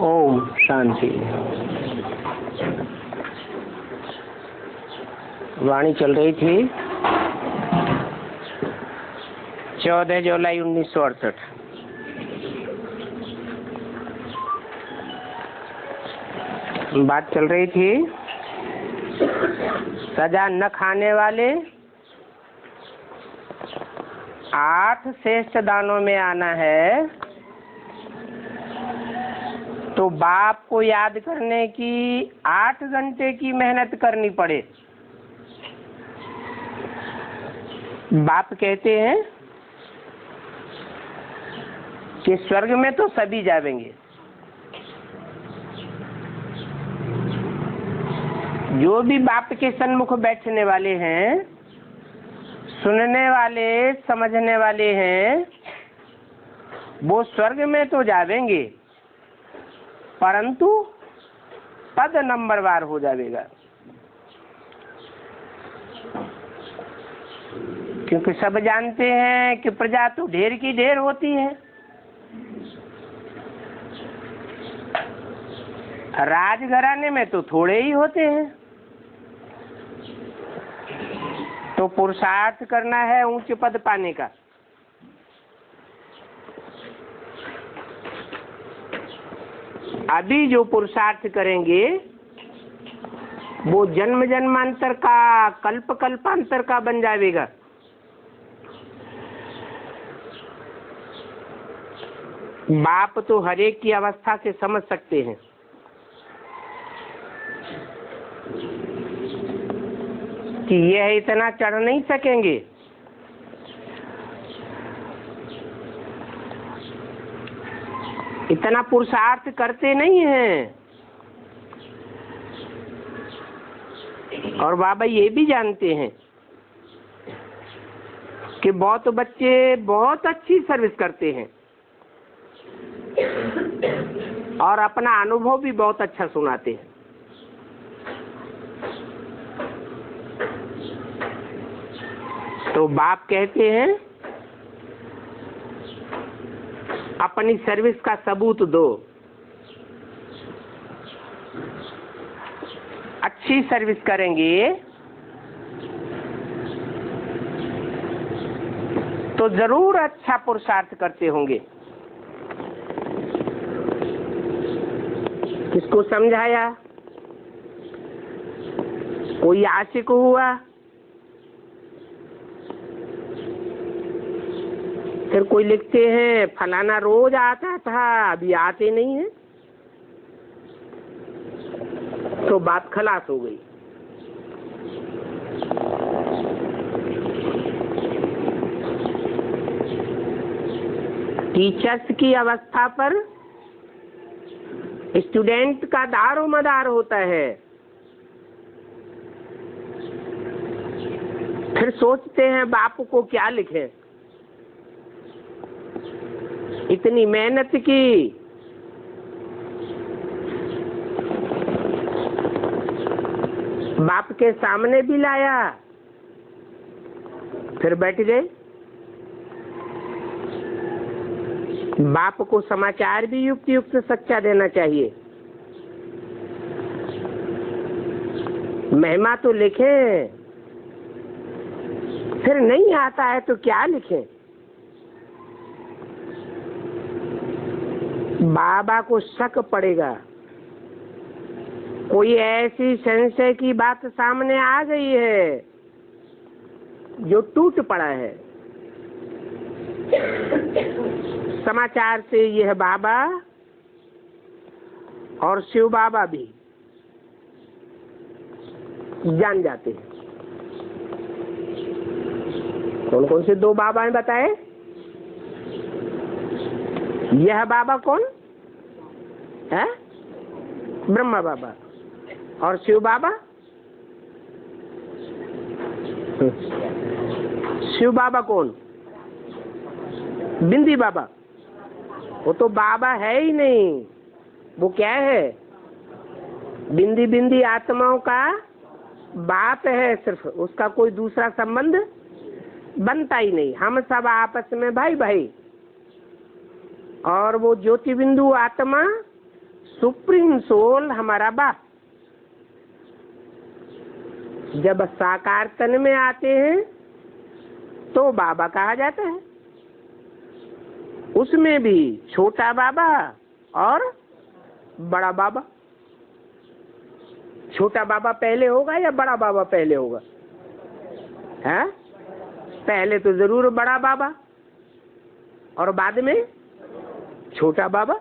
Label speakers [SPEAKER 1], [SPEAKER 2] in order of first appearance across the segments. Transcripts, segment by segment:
[SPEAKER 1] ओम शांति। वाणी चल रही थी 14 जुलाई 1968। बात चल रही थी सजा न खाने वाले 8 श्रेष्ठ दानों में आना है तो बाप को याद करने की 8 घंटे की मेहनत करनी पड़े। बाप कहते हैं कि स्वर्ग में तो सभी जाएंगे, जो भी बाप के सन्मुख बैठने वाले हैं, सुनने वाले, समझने वाले हैं, वो स्वर्ग में तो जाएंगे, परंतु पद नंबरवार हो जाएगा। क्योंकि सब जानते हैं कि प्रजा तो ढेर की ढेर होती है। राजघराने में तो थोड़े ही होते हैं। तो पुरुषार्थ करना है ऊंच पद पाने का। अभी जो पुरुषार्थ करेंगे वो जन्म जन्मांतर का, कल्प कल्पांतर का बन जाएगा। बाप तो हरेक की अवस्था से समझ सकते हैं। कि यह इतना चढ़ नहीं सकेंगे, इतना पुरुषार्थ करते नहीं हैं। और बाबा ये भी जानते हैं कि बहुत बच्चे बहुत अच्छी सर्विस करते हैं और अपना अनुभव भी बहुत अच्छा सुनाते हैं। तो बाप कहते हैं अपनी सर्विस का सबूत दो। अच्छी सर्विस करेंगे तो जरूर अच्छा पुरुषार्थ करते होंगे। किसको समझाया? कोई आशिक हुआ, फिर कोई लिखते हैं फलाना रोज आता था, अभी आते नहीं है, तो बात खलास हो गई। टीचर्स की अवस्था पर स्टूडेंट का दारो मदार होता है। फिर सोचते हैं बाप को क्या लिखें, इतनी मेहनत की, बाप के सामने भी लाया, फिर बैठ गए। बाप को समाचार भी युक्त युक्त सच्चा देना चाहिए। महिमा तो लिखें, फिर नहीं आता है तो क्या लिखें? बाबा को शक पड़ेगा। कोई ऐसी संशय की बात सामने आ गई है जो टूट पड़ा है। समाचार से यह बाबा और शिव बाबा भी जान जाते हैं। कौन कौन से 2 बाबा हैं बताए? यह बाबा कौन है? ब्रह्मा बाबा। और शिव बाबा? शिव बाबा कौन? बिंदी बाबा। वो तो बाबा है ही नहीं, वो क्या है? बिंदी बिंदी आत्माओं का बाप है सिर्फ, उसका कोई दूसरा संबंध बनता ही नहीं। हम सब आपस में भाई भाई। और वो ज्योति बिंदु आत्मा सुप्रीम सोल हमारा बाप। जब साकार तन में आते हैं तो बाबा कहा जाता है। उसमें भी छोटा बाबा और बड़ा बाबा। छोटा बाबा पहले होगा या बड़ा बाबा पहले होगा? है पहले तो जरूर बड़ा बाबा और बाद में छोटा बाबा।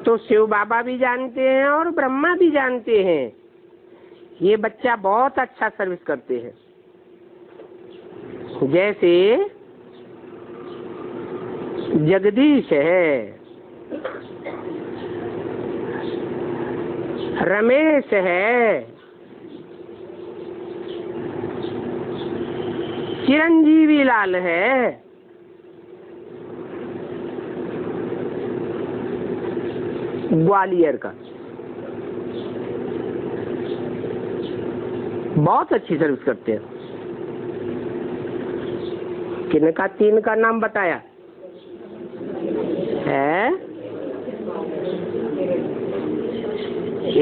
[SPEAKER 1] तो शिव बाबा भी जानते हैं और ब्रह्मा भी जानते हैं ये बच्चा बहुत अच्छा सर्विस करते हैं। जैसे जगदीश है, रमेश है, चिरंजीवी लाल है, ग्वालियर का बहुत अच्छी सर्विस करते हैं। किनका तीन का नाम बताया है?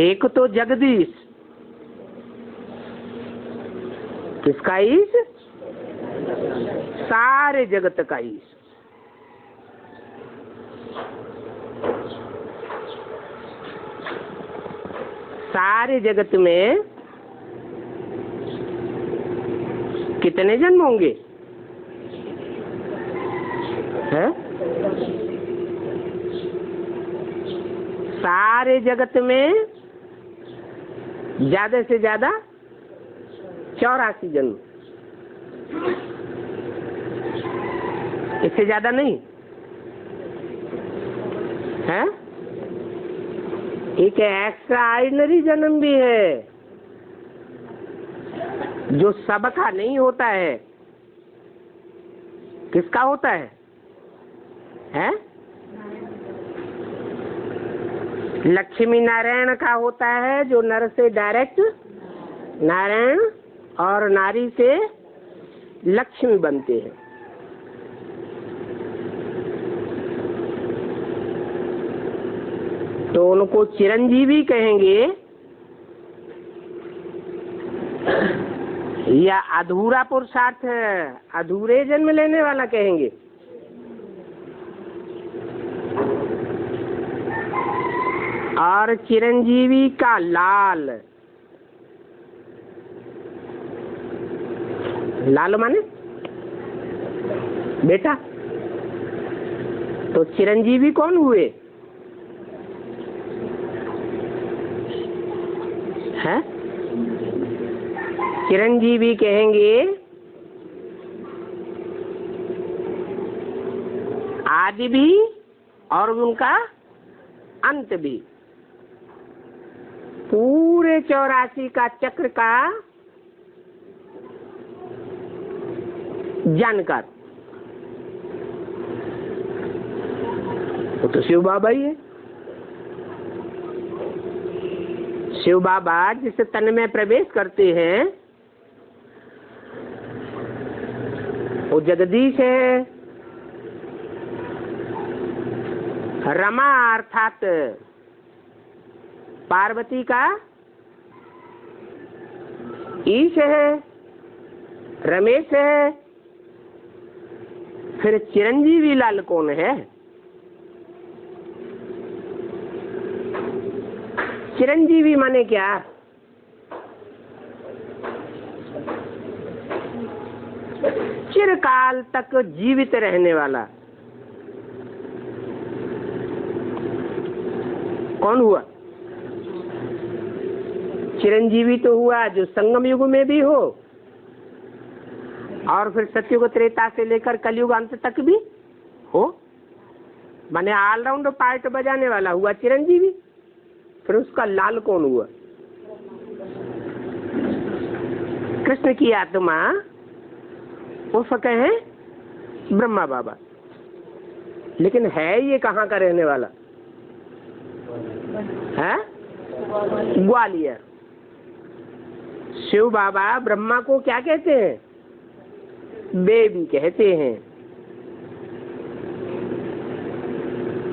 [SPEAKER 1] एक तो जगदीश, किसका ईश? सारे जगत का ईश। सारे जगत में कितने जन्म होंगे? है? सारे जगत में ज्यादा से ज्यादा 84 जन्म, इससे ज्यादा नहीं है। एक एक्स्ट्रा ऑर्डिनरी जन्म भी है जो सबका नहीं होता है। किसका होता है? हैं? लक्ष्मी नारायण का होता है जो नर से डायरेक्ट नारायण और नारी से लक्ष्मी बनते हैं। तो उनको चिरंजीवी कहेंगे या अधूरा पुरुषार्थ अधूरे जन्म लेने वाला कहेंगे? और चिरंजीवी का लाल, लाल माने बेटा। तो चिरंजीवी कौन हुए? है? चिरंजीवी कहेंगे आदि भी और उनका अंत भी, पूरे 84 का चक्र का जानकार। वो तो शिव बाबा ही है। शिव बाबा जिस तन में प्रवेश करते हैं वो जगदीश है। रमा अर्थात पार्वती का ईश है, रमेश है। फिर चिरंजीवी लाल कौन है? चिरंजीवी माने क्या? चिरकाल तक जीवित रहने वाला। कौन हुआ? चिरंजीवी तो हुआ जो संगम युग में भी हो और फिर सतयुग त्रेता से लेकर कलयुग अंत तक भी हो, माने ऑलराउंड पार्ट बजाने वाला हुआ चिरंजीवी। फिर उसका लाल कौन हुआ? कृष्ण की आत्मा उस कहें ब्रह्मा बाबा। लेकिन है ये कहाँ का रहने वाला है? ग्वालियर। शिव बाबा ब्रह्मा को क्या कहते हैं? बेबी कहते हैं।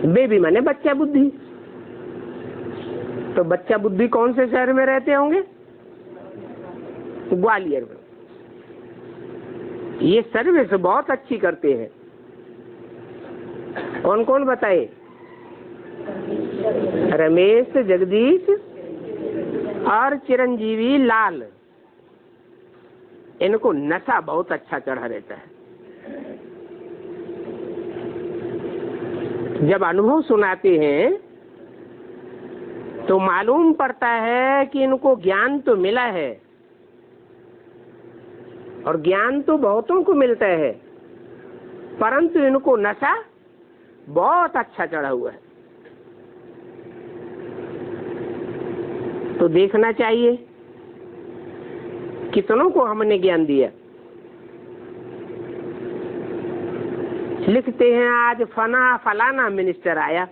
[SPEAKER 1] बेबी माने बच्चा बुद्धि। तो बच्चा बुद्धि कौन से शहर में रहते होंगे? ग्वालियर में। ये सर्विस बहुत अच्छी करते हैं। कौन कौन बताए? रमेश, जगदीश और चिरंजीवी लाल। इनको नशा बहुत अच्छा चढ़ा रहता है। जब अनुभव सुनाते हैं तो मालूम पड़ता है कि इनको ज्ञान तो मिला है, और ज्ञान तो बहुतों को मिलता है, परंतु इनको नशा बहुत अच्छा चढ़ा हुआ है। तो देखना चाहिए कितनों को हमने ज्ञान दिया। लिखते हैं आज फलाना मिनिस्टर आया,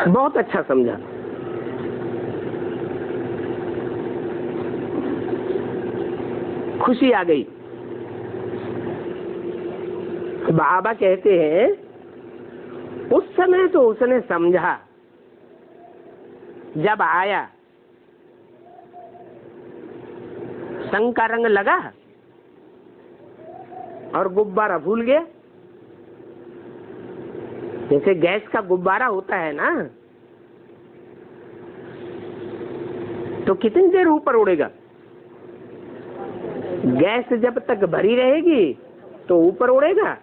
[SPEAKER 1] बहुत अच्छा समझा, खुशी आ गई। बाबा कहते हैं उस समय तो उसने समझा, जब आया संग का रंग लगा और गुब्बारा भूल गया। जैसे गैस का गुब्बारा होता है ना, तो कितनी देर ऊपर उड़ेगा? गैस जब तक भरी रहेगी तो ऊपर उड़ेगा,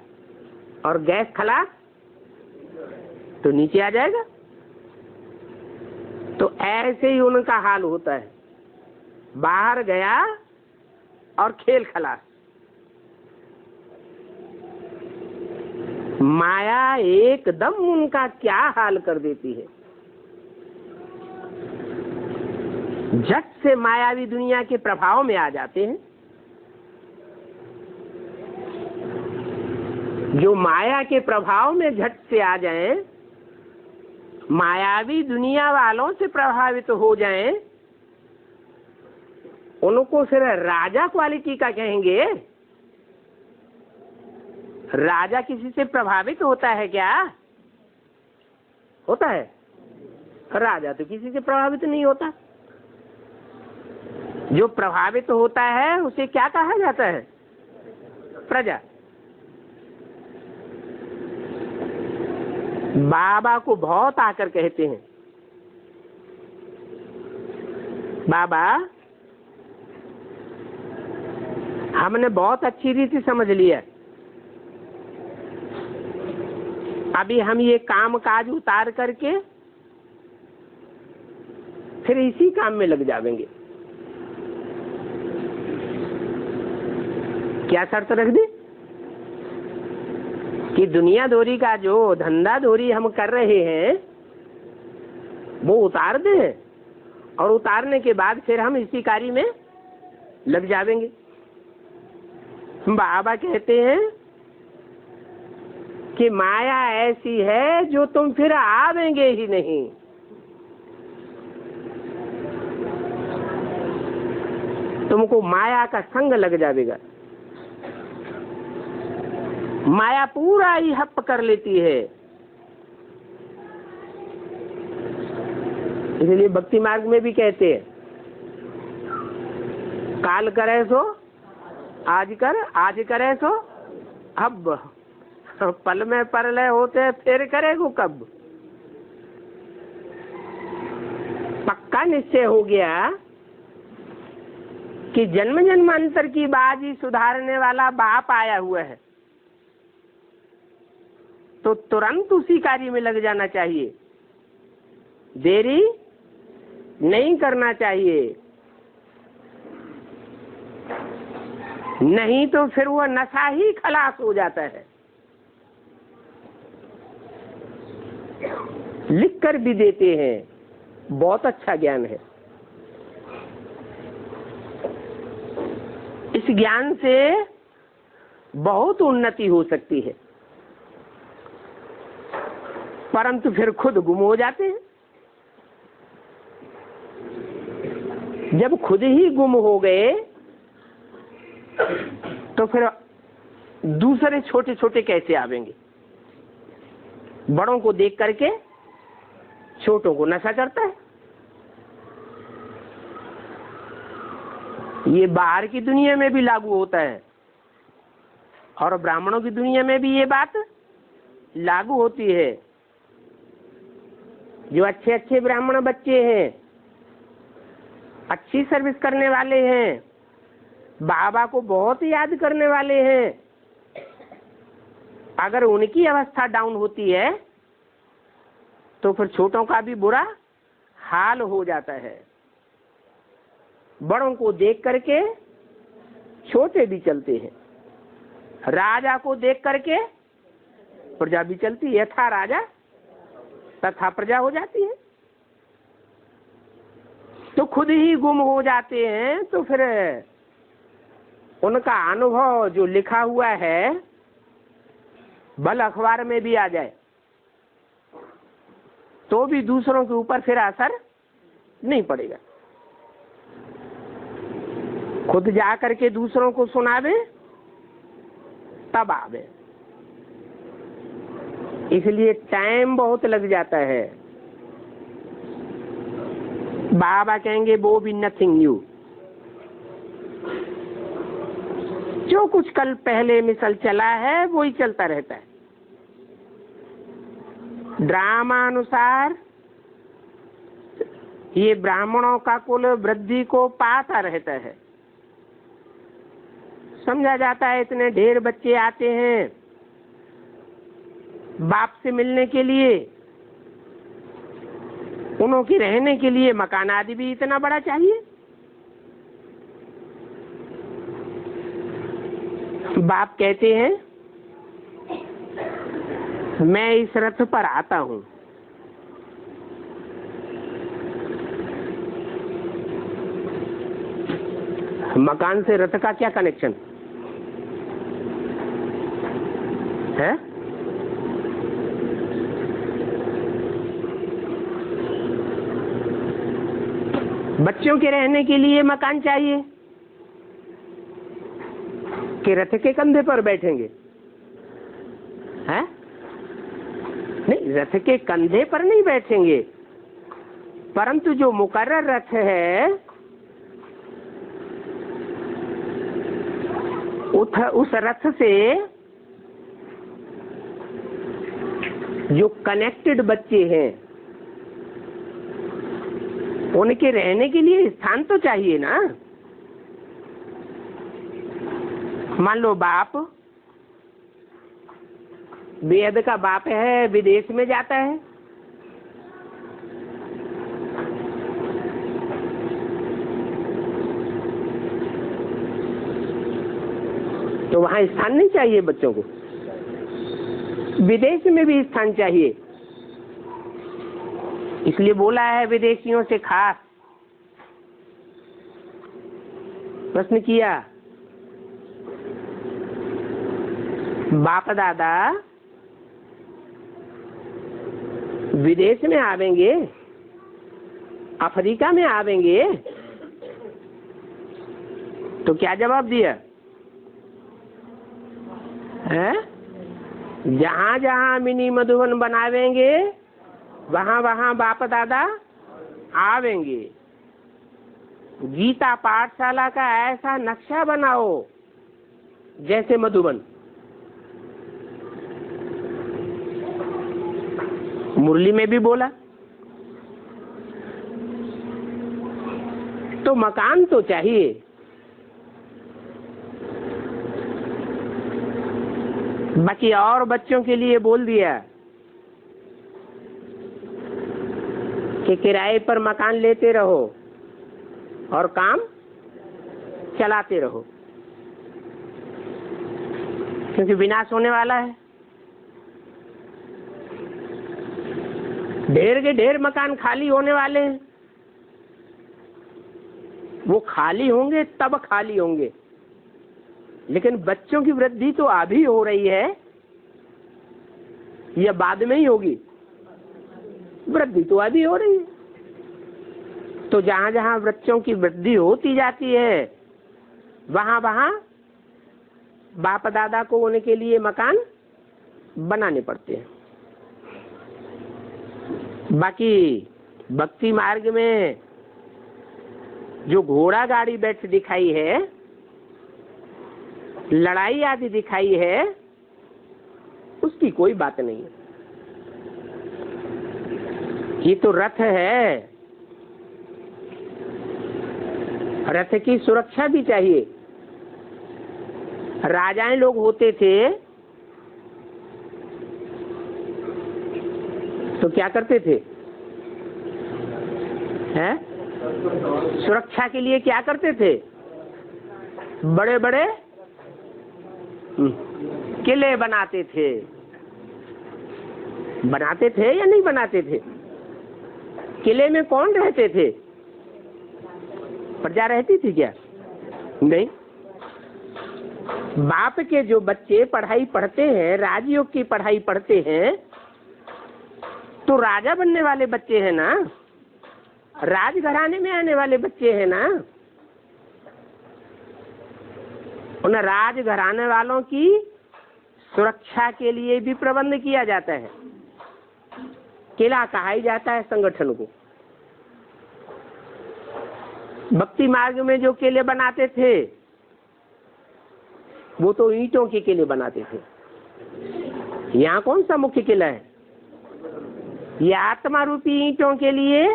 [SPEAKER 1] और गैस खलास तो नीचे आ जाएगा। तो ऐसे ही उनका हाल होता है। बाहर गया और खेल खलास। माया एकदम उनका क्या हाल कर देती है। झट से मायावी दुनिया के प्रभाव में आ जाते हैं। जो माया के प्रभाव में झट से आ जाएं, मायावी दुनिया वालों से प्रभावित हो जाएं, उनको फिर राजा क्वालिटी का कहेंगे। राजा किसी से प्रभावित होता है क्या? होता है? राजा तो किसी से प्रभावित नहीं होता। जो प्रभावित होता है उसे क्या कहा जाता है? प्रजा। बाबा को बहुत आकर कहते हैं, बाबा हमने बहुत अच्छी रीति समझ लिया, अभी हम ये काम काज उतार करके फिर इसी काम में लग जाएंगे। क्या शर्त रख दी कि दुनिया दोरी का जो धंधा दोरी हम कर रहे हैं वो उतार दें, और उतारने के बाद फिर हम इसी कार्य में लग जाएंगे। बाबा कहते हैं कि माया ऐसी है जो तुम फिर आवेंगे ही नहीं। तुमको माया का संग लग जाएगा। माया पूरा ही हप कर लेती है। इसलिए भक्ति मार्ग में भी कहते हैं, काल करे सो आज कर, आज करे सो अब। पल में परलय होते फिर करेगो कब। पक्का निश्चय हो गया कि जन्म जन्मांतर की बाजी सुधारने वाला बाप आया हुआ है, तो तुरंत उसी कार्य में लग जाना चाहिए, देरी नहीं करना चाहिए। नहीं तो फिर वह नशा ही खलास हो जाता है। लिख कर भी देते हैं, बहुत अच्छा ज्ञान है। इस ज्ञान से बहुत उन्नति हो सकती है, परंतु फिर खुद गुम हो जाते हैं। जब खुद ही गुम हो गए तो फिर दूसरे छोटे छोटे कैसे आवेंगे? बड़ों को देख करके छोटों को नशा चढ़ता है। ये बाहर की दुनिया में भी लागू होता है और ब्राह्मणों की दुनिया में भी ये बात लागू होती है। जो अच्छे अच्छे ब्राह्मण बच्चे हैं, अच्छी सर्विस करने वाले हैं, बाबा को बहुत याद करने वाले हैं, अगर उनकी अवस्था डाउन होती है तो फिर छोटों का भी बुरा हाल हो जाता है। बड़ों को देख करके छोटे भी चलते हैं, राजा को देख करके प्रजा भी चलती है, यथा राजा तथा प्रजा हो जाती है। तो खुद ही गुम हो जाते हैं। तो फिर उनका अनुभव जो लिखा हुआ है भल अखबार में भी आ जाए तो भी दूसरों के ऊपर फिर असर नहीं पड़ेगा। खुद जा करके दूसरों को सुनावे तब आवे। इसलिए टाइम बहुत लग जाता है। बाबा कहेंगे वो भी नथिंग न्यू, जो कुछ कल पहले मिसल चला है वो ही चलता रहता है। ड्रामा अनुसार ये ब्राह्मणों का कुल वृद्धि को पाता रहता है। समझा जाता है इतने ढेर बच्चे आते हैं बाप से मिलने के लिए, उन्हों के रहने के लिए मकान आदि भी इतना बड़ा चाहिए। बाप कहते हैं मैं इस रथ पर आता हूं, मकान से रथ का क्या कनेक्शन है? बच्चों के रहने के लिए मकान चाहिए कि रथ के कंधे पर बैठेंगे? हैं? नहीं, रथ के कंधे पर नहीं बैठेंगे, परंतु जो मुकर्रर रथ है उस रथ से जो कनेक्टेड बच्चे हैं उनके रहने के लिए स्थान तो चाहिए ना। मान लो बाप, वेद का बाप है, विदेश में जाता है, तो वहां स्थान नहीं चाहिए बच्चों को? विदेश में भी स्थान चाहिए। इसलिए बोला है विदेशियों से खास प्रश्न किया, बाप दादा विदेश में आवेंगे, अफ्रीका में आवेंगे, तो क्या जवाब दिया है? जहां जहां मिनी मधुबन बनावेंगे वहां वहां बाप दादा आवेंगे। गीता पाठशाला का ऐसा नक्शा बनाओ जैसे मधुबन। मुरली में भी बोला। तो मकान तो चाहिए। बाकी और बच्चों के लिए बोल दिया कि किराए पर मकान लेते रहो और काम चलाते रहो, क्योंकि विनाश होने वाला है। ढेर के ढेर मकान खाली होने वाले हैं। वो खाली होंगे तब खाली होंगे, लेकिन बच्चों की वृद्धि तो अभी हो रही है या बाद में ही होगी? वृद्धि तो अभी हो रही है। तो जहां जहां बच्चों की वृद्धि होती जाती है वहां वहां बाप दादा को उनके लिए मकान बनाने पड़ते हैं। बाकी भक्ति मार्ग में जो घोड़ा गाड़ी बैठ दिखाई है, लड़ाई आदि दिखाई है, उसकी कोई बात नहीं है। ये तो रथ है, रथ की सुरक्षा भी चाहिए। राजाएं लोग होते थे तो क्या करते थे? हैं? सुरक्षा के लिए क्या करते थे? बड़े बड़े किले बनाते थे। बनाते थे या नहीं बनाते थे? किले में कौन रहते थे? प्रजा रहती थी क्या? नहीं। बाप के जो बच्चे पढ़ाई पढ़ते हैं, राजयोग की पढ़ाई पढ़ते हैं, तो राजा बनने वाले बच्चे हैं ना, राजघराने में आने वाले बच्चे हैं ना। उन राजघराने वालों की सुरक्षा के लिए भी प्रबंध किया जाता है। किला कहा ही जाता है संगठन को। भक्ति मार्ग में जो किले बनाते थे वो तो ईंटों के किले बनाते थे। यहाँ कौन सा मुख्य किला है? ये आत्मा रूपी ईंटों के लिए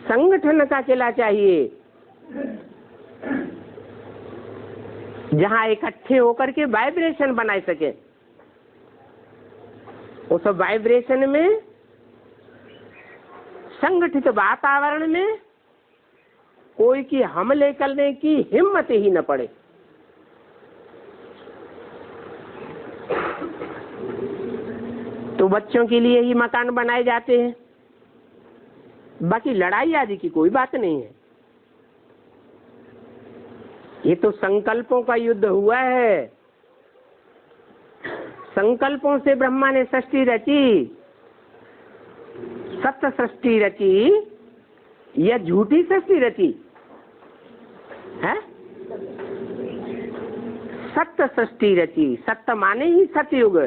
[SPEAKER 1] संगठन का किला चाहिए, जहाँ इकट्ठे होकर के वाइब्रेशन बना सके। उस वाइब्रेशन में, संगठित वातावरण में कोई की हमले करने की हिम्मत ही न पड़े। तो बच्चों के लिए ही मकान बनाए जाते हैं। बाकी लड़ाई आदि की कोई बात नहीं है। ये तो संकल्पों का युद्ध हुआ है। संकल्पों से ब्रह्मा ने सृष्टि रची, सत्य सृष्टि रची या झूठी सृष्टि रची है? सत्य सृष्टि रची। सत्य माने ही सतयुग।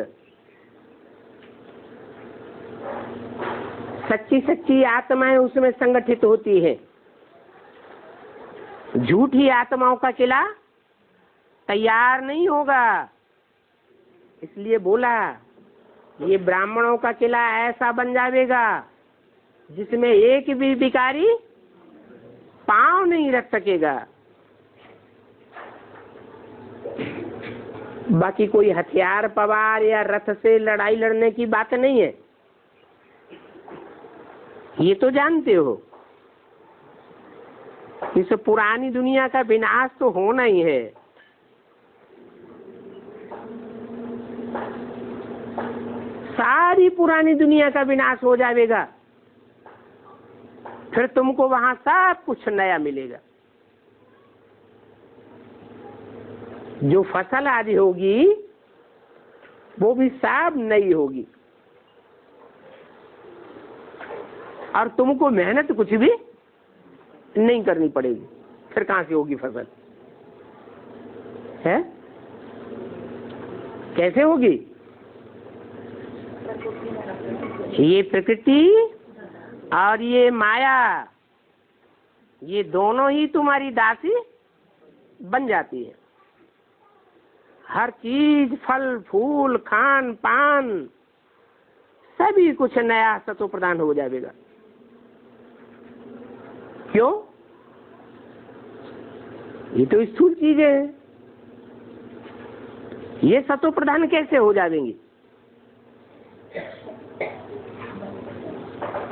[SPEAKER 1] सच्ची सच्ची आत्माएं उसमें संगठित होती है। झूठी आत्माओं का किला तैयार नहीं होगा। इसलिए बोला ये ब्राह्मणों का किला ऐसा बन जाएगा जिसमें एक भी भिखारी पांव नहीं रख सकेगा। बाकी कोई हथियार पवार या रथ से लड़ाई लड़ने की बात नहीं है, ये तो जानते हो। इस पुरानी दुनिया का विनाश तो होना ही है। सारी पुरानी दुनिया का विनाश हो जाएगा, फिर तुमको वहां सब कुछ नया मिलेगा। जो फसल आदि होगी वो भी सब नई होगी, और तुमको मेहनत कुछ भी नहीं करनी पड़ेगी। फिर कहां से होगी फसल? है कैसे होगी? ये प्रकृति और ये माया, ये दोनों ही तुम्हारी दासी बन जाती है। हर चीज, फल फूल, खान पान, सभी कुछ नया सतो प्रदान हो जाएगा। क्यों? ये तो स्थूल चीजें हैं, ये सतो प्रधान कैसे हो जाएंगी?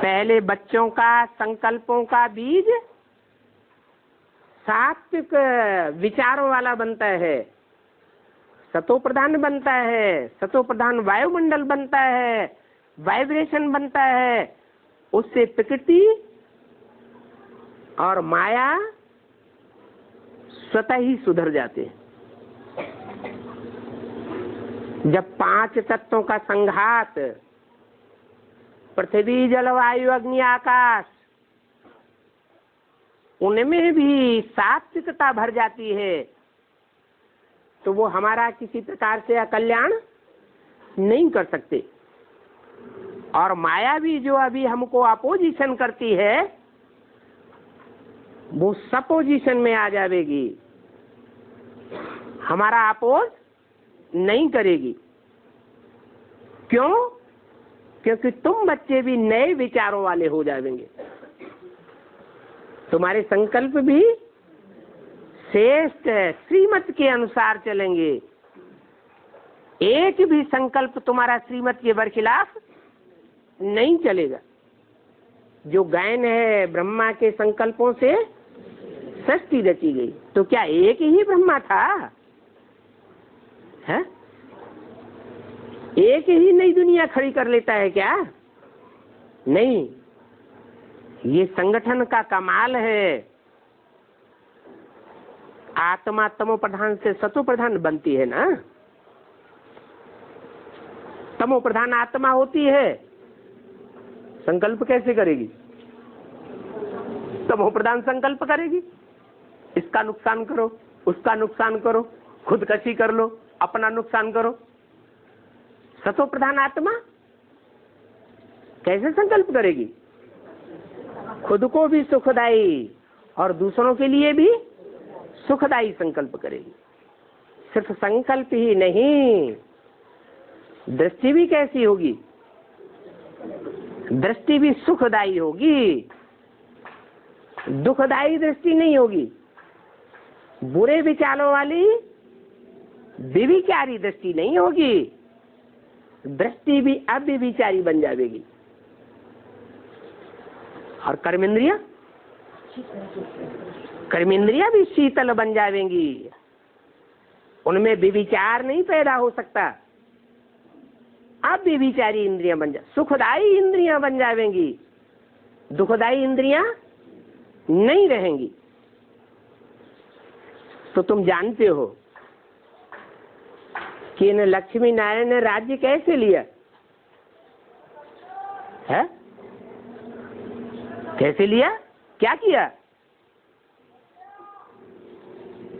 [SPEAKER 1] पहले बच्चों का संकल्पों का बीज सात्विक विचारों वाला बनता है, सतो प्रधान बनता है, सतो प्रधान वायुमंडल बनता है, वाइब्रेशन बनता है। उससे प्रकृति और माया स्वतः ही सुधर जाते हैं। जब 5 तत्वों का संघात, पृथ्वी जल वायु अग्नि आकाश, उनमें भी सात्विकता भर जाती है, तो वो हमारा किसी प्रकार से अकल्याण नहीं कर सकते। और माया भी जो अभी हमको अपोजिशन करती है वो सपोजिशन में आ जाएगी, हमारा अपोज नहीं करेगी। क्यों? क्योंकि तुम बच्चे भी नए विचारों वाले हो जाएंगे, तुम्हारे संकल्प भी श्रेष्ठ श्रीमत के अनुसार चलेंगे। एक भी संकल्प तुम्हारा श्रीमत के बरखिलाफ नहीं चलेगा। जो गायन है ब्रह्मा के संकल्पों से सृष्टि रची गई, तो क्या एक ही ब्रह्मा था? है? एक ही नई दुनिया खड़ी कर लेता है क्या? नहीं, ये संगठन का कमाल है। आत्मा तमो प्रधान से सतो प्रधान बनती है ना। तमो प्रधान आत्मा होती है, संकल्प कैसे करेगी? तमो प्रधान संकल्प करेगी, इसका नुकसान करो, उसका नुकसान करो, खुदकशी कर लो, अपना नुकसान करो। सतो प्रधान आत्मा कैसे संकल्प करेगी? खुद को भी सुखदायी और दूसरों के लिए भी सुखदायी संकल्प करेगी। सिर्फ संकल्प ही नहीं, दृष्टि भी कैसी होगी? दृष्टि भी सुखदायी होगी, दुखदायी दृष्टि नहीं होगी। बुरे विचारों वाली विविचारी दृष्टि नहीं होगी, दृष्टि भी अव्यभिचारी बन जाएगी। और कर्मेंद्रिया भी शीतल बन जाएंगी, उनमें विविचार नहीं पैदा हो सकता। अब विविचारी इंद्रियां बन जा, सुखदायी इंद्रियां बन जाएंगी, दुखदायी इंद्रियां नहीं रहेंगी। तो तुम जानते हो कि इन लक्ष्मी नारायण ने राज्य कैसे लिया है? कैसे लिया? क्या किया?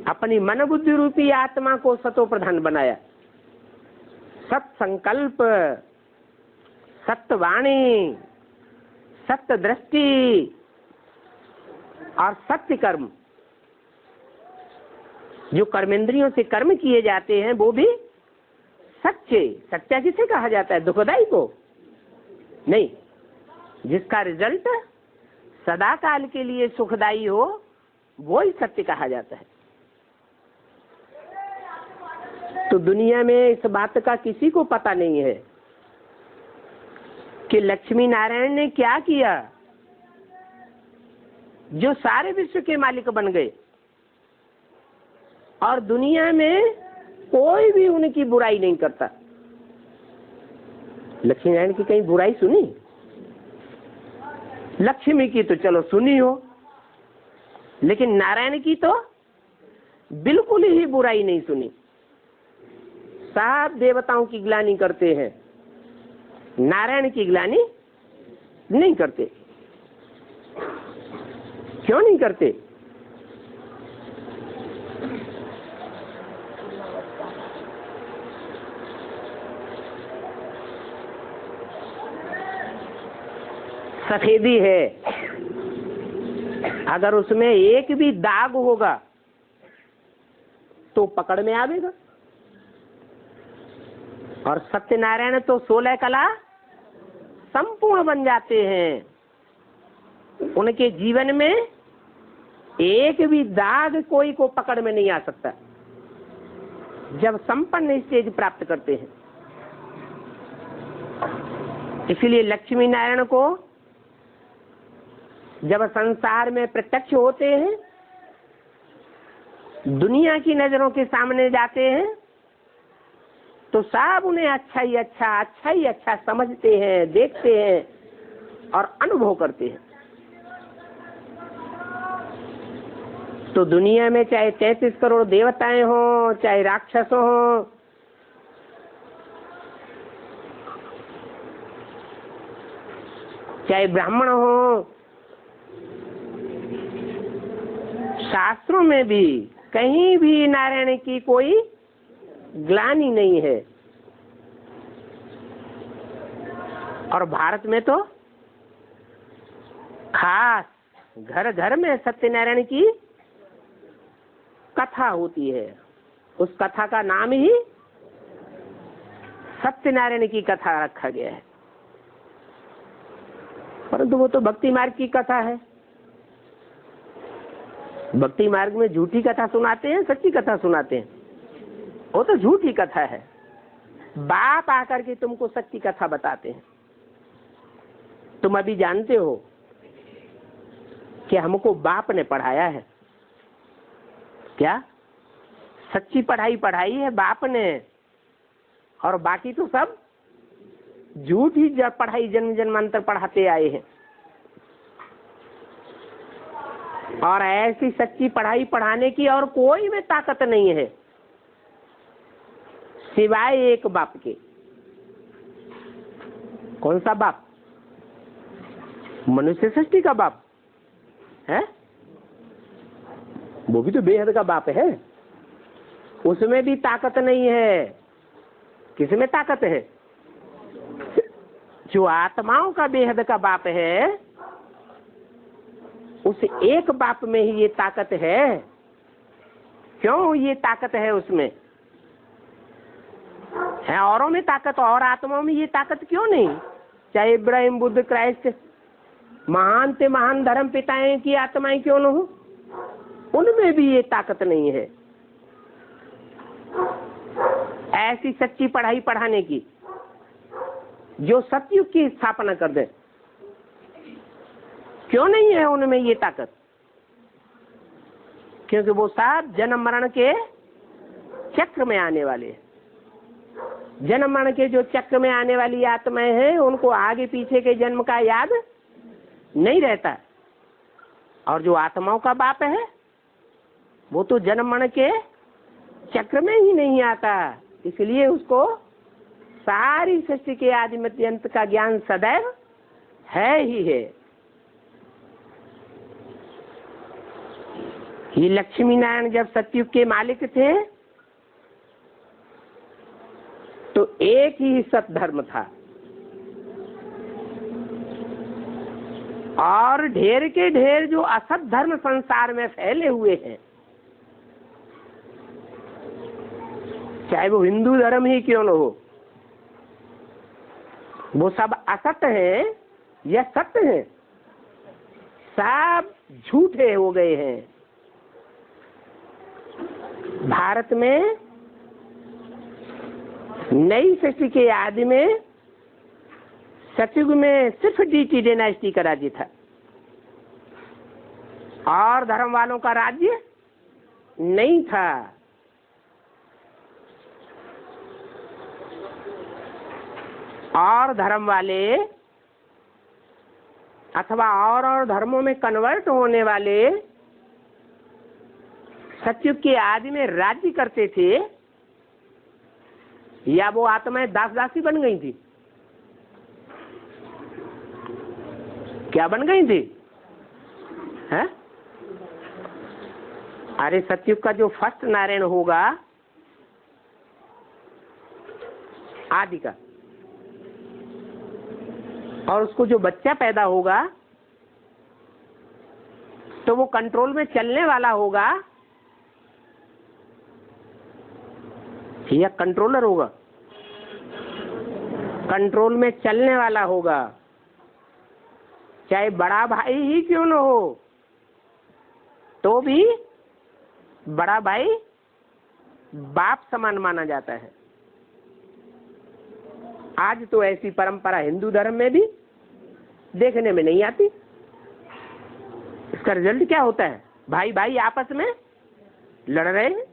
[SPEAKER 1] अपनी मन बुद्धि रूपी आत्मा को सतो प्रधान बनाया। सत संकल्प, सत्य वाणी, सत्य दृष्टि और सत्य कर्म, जो कर्मेंद्रियों से कर्म किए जाते हैं वो भी सच्चे। सच्चा किसे कहा जाता है? दुखदाई को नहीं, जिसका रिजल्ट सदा काल के लिए सुखदाई हो वो ही सत्य कहा जाता है। तो दुनिया में इस बात का किसी को पता नहीं है कि लक्ष्मी नारायण ने क्या किया जो सारे विश्व के मालिक बन गए, और दुनिया में कोई भी उनकी बुराई नहीं करता। लक्ष्मी नारायण की कहीं बुराई सुनी? लक्ष्मी की तो चलो सुनी हो, लेकिन नारायण की तो बिल्कुल ही बुराई नहीं सुनी। सब देवताओं की ग्लानि करते हैं, नारायण की ग्लानि नहीं करते। क्यों नहीं करते? सफेदी है, अगर उसमें एक भी दाग होगा तो पकड़ में आवेगा। और सत्यनारायण तो 16 कला संपूर्ण बन जाते हैं। उनके जीवन में एक भी दाग कोई को पकड़ में नहीं आ सकता जब संपन्न स्टेज प्राप्त करते हैं। इसलिए लक्ष्मी नारायण को जब संसार में प्रत्यक्ष होते हैं, दुनिया की नजरों के सामने जाते हैं, तो सब उन्हें अच्छा ही अच्छा समझते हैं, देखते हैं और अनुभव करते हैं। तो दुनिया में चाहे 33 करोड़ देवताएं हों, चाहे राक्षस हों, चाहे ब्राह्मण हों, शास्त्रों में भी कहीं भी नारायण की कोई ग्लानि नहीं है। और भारत में तो खास घर घर में सत्यनारायण की कथा होती है। उस कथा का नाम ही सत्यनारायण की कथा रखा गया है। परंतु वो तो भक्ति मार्ग की कथा है। भक्ति मार्ग में झूठी कथा सुनाते हैं, सच्ची कथा सुनाते हैं। वो तो झूठी कथा है। बाप आकर के तुमको सच्ची कथा बताते हैं। तुम अभी जानते हो कि हमको बाप ने पढ़ाया है। क्या सच्ची पढ़ाई पढ़ाई है बाप ने, और बाकी तो सब झूठी पढ़ाई जन्म जन्मांतर पढ़ाते आए हैं। और ऐसी सच्ची पढ़ाई पढ़ाने की और कोई में ताकत नहीं है सिवाय एक बाप के। कौन सा बाप? मनुष्य सृष्टि का बाप है। वो भी तो बेहद का बाप है। उसमें भी ताकत नहीं है। किसमें ताकत है? जो आत्माओं का बेहद का बाप है, उस एक बाप में ही ये ताकत है। क्यों ये ताकत है उसमें? है औरों में ताकत, और आत्माओं में ये ताकत क्यों नहीं? चाहे इब्राहिम, बुद्ध, क्राइस्ट, महान से महान धर्म पिताएं की आत्माएं क्यों न हो, उनमें भी ये ताकत नहीं है ऐसी सच्ची पढ़ाई पढ़ाने की जो सतयुग की स्थापना कर दे। क्यों नहीं है उनमें ये ताकत? क्योंकि वो सब जन्म मरण के चक्र में आने वाले हैं। जन्म मरण के जो चक्र में आने वाली आत्माएं हैं, उनको आगे पीछे के जन्म का याद नहीं रहता। और जो आत्माओं का बाप है, वो तो जन्म मरण के चक्र में ही नहीं आता। इसलिए उसको सारी सृष्टि के आदि मध्य अंत का ज्ञान सदैव है ही है। ये लक्ष्मी नारायण जब सतयुग के मालिक थे तो एक ही सत धर्म था, और ढेर के ढेर जो असत धर्म संसार में फैले हुए हैं, चाहे वो हिंदू धर्म ही क्यों न हो, वो सब असत है या सत्य है, सब झूठे हो गए हैं। भारत में नई सृष्टि के आदि में सतयुग में सिर्फ डीटी डायनेस्टी का राज्य था, और धर्म वालों का राज्य नहीं था। और धर्म वाले अथवा और धर्मों में कन्वर्ट होने वाले सतयुग के आदि में राज्य करते थे, या वो आत्माएं दास दासी बन गई थी? क्या बन गई थी? हैं? अरे सतयुग का जो फर्स्ट नारायण होगा आदि का, और उसको जो बच्चा पैदा होगा तो वो कंट्रोल में चलने वाला होगा या कंट्रोलर होगा? कंट्रोल में चलने वाला होगा। चाहे बड़ा भाई ही क्यों न हो, तो भी बड़ा भाई बाप समान माना जाता है। आज तो ऐसी परंपरा हिंदू धर्म में भी देखने में नहीं आती। इसका रिजल्ट क्या होता है? भाई भाई आपस में लड़ रहे हैं।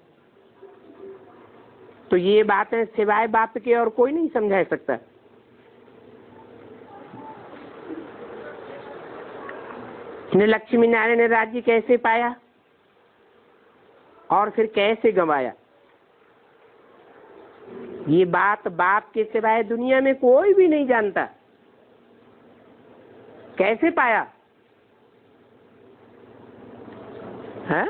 [SPEAKER 1] तो ये बातें सिवाय बाप के और कोई नहीं समझा सकता। ने लक्ष्मी नारायण ने राज्य कैसे पाया और फिर कैसे गंवाया, ये बात बाप के सिवाय दुनिया में कोई भी नहीं जानता। कैसे पाया है?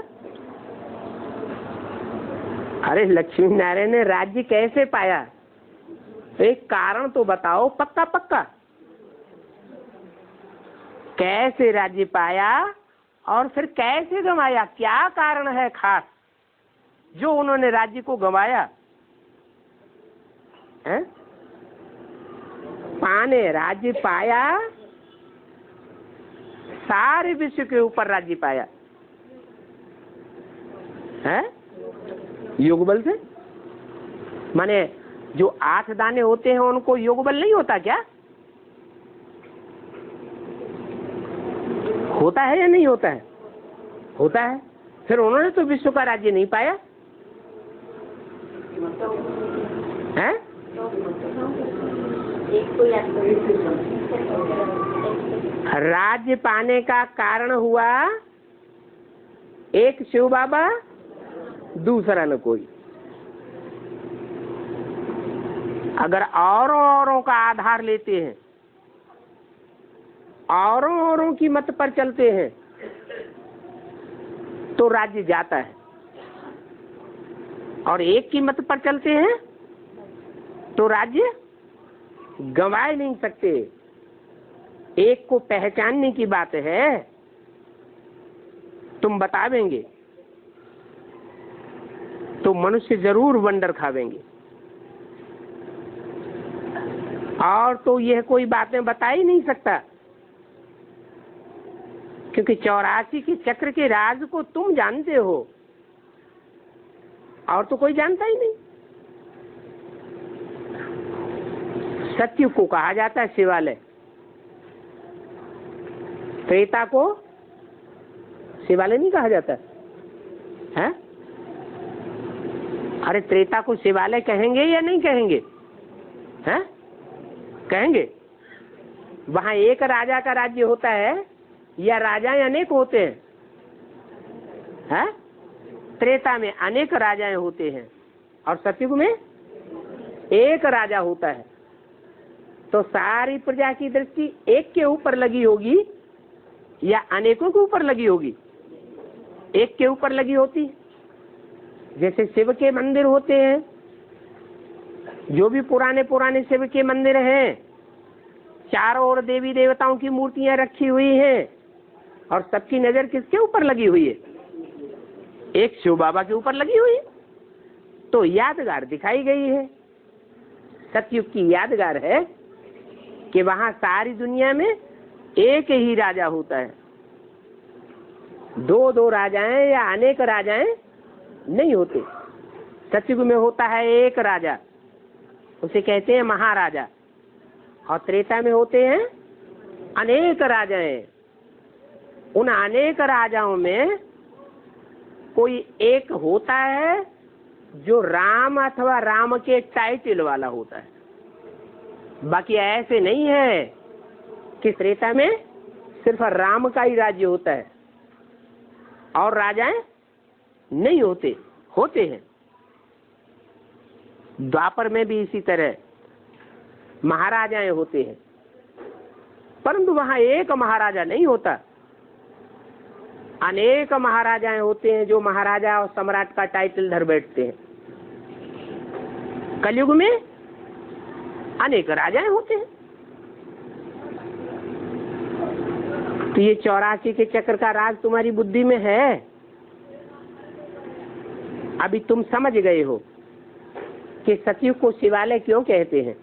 [SPEAKER 1] अरे लक्ष्मी नारायण ने राज्य कैसे पाया? एक कारण तो बताओ पक्का पक्का। कैसे राज्य पाया और फिर कैसे गंवाया? क्या कारण है खास जो उन्होंने राज्य को गंवाया? पाने राज्य पाया, सारे विश्व के ऊपर राज्य पाया है योगबल से। माने जो 8 दाने होते हैं उनको योगबल नहीं होता क्या? होता है या नहीं होता है? होता है। फिर उन्होंने तो विश्व का राज्य नहीं पाया है? राज्य पाने का कारण हुआ एक शिव बाबा, दूसरा न कोई। अगर औरों का आधार लेते हैं, औरों की मत पर चलते हैं तो राज्य जाता है, और एक की मत पर चलते हैं तो राज्य गंवा नहीं सकते। एक को पहचानने की बात है, तुम बता देंगे तो मनुष्य जरूर वंडर खावेंगे। और तो यह कोई बातें बता ही नहीं सकता, क्योंकि 84 के चक्र के राज को तुम जानते हो और तो कोई जानता ही नहीं। सतयुग को कहा जाता है शिवालय, त्रेता को शिवालय नहीं कहा जाता है? अरे त्रेता को शिवालय कहेंगे या नहीं कहेंगे? हैं? कहेंगे। वहां एक राजा का राज्य होता है या राजा अनेक होते हैं? हैं? त्रेता में अनेक राजाएं होते हैं और सतयुग में एक राजा होता है। तो सारी प्रजा की दृष्टि एक के ऊपर लगी होगी या अनेकों के ऊपर लगी होगी? एक के ऊपर लगी होती। जैसे शिव के मंदिर होते हैं, जो भी पुराने शिव के मंदिर हैं, चारों ओर देवी देवताओं की मूर्तियां रखी हुई हैं और सबकी नजर किसके ऊपर लगी हुई है? एक शिव बाबा के ऊपर लगी हुई है। तो यादगार दिखाई गई है, सतयुग की यादगार है कि वहां सारी दुनिया में एक ही राजा होता है। दो राजाएं या अनेक राजाएं नहीं होते। सतयुग में होता है एक राजा, उसे कहते हैं महाराजा, और त्रेता में होते हैं अनेक राजाएं। उन अनेक राजाओं में कोई एक होता है जो राम अथवा राम के टाइटल वाला होता है। बाकी ऐसे नहीं है कि त्रेता में सिर्फ राम का ही राज्य होता है और राजाएं नहीं होते, होते हैं। द्वापर में भी इसी तरह महाराजाएं होते हैं, परंतु वहां एक महाराजा नहीं होता, अनेक महाराजाएं होते हैं जो महाराजा और सम्राट का टाइटल धर बैठते हैं। कलयुग में अनेक राजाएं होते हैं। तो ये 84 के चक्र का राज तुम्हारी बुद्धि में है। अभी तुम समझ गए हो कि सतयुग को शिवालय क्यों कहते हैं।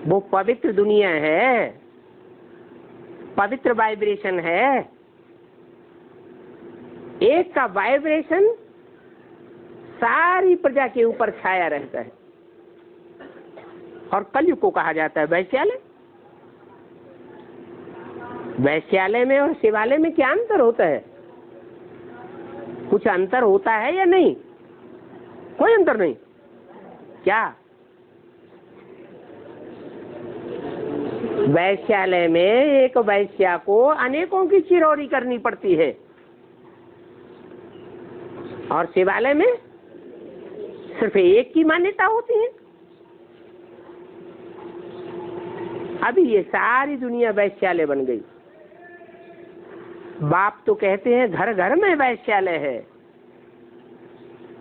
[SPEAKER 1] वो पवित्र दुनिया है, पवित्र वाइब्रेशन है। एक का वाइब्रेशन सारी प्रजा के ऊपर छाया रहता है। और कलयुग को कहा जाता है वैश्यालय। वैश्यालय में और शिवालय में क्या अंतर होता है? कुछ अंतर होता है या नहीं? कोई अंतर नहीं। क्या? वैश्यालय में एक वैश्या को अनेकों की चिरौरी करनी पड़ती है और शिवालय में सिर्फ एक की मान्यता होती है। अभी ये सारी दुनिया वैश्यालय बन गई। बाप तो कहते हैं घर घर में वैश्यालय है,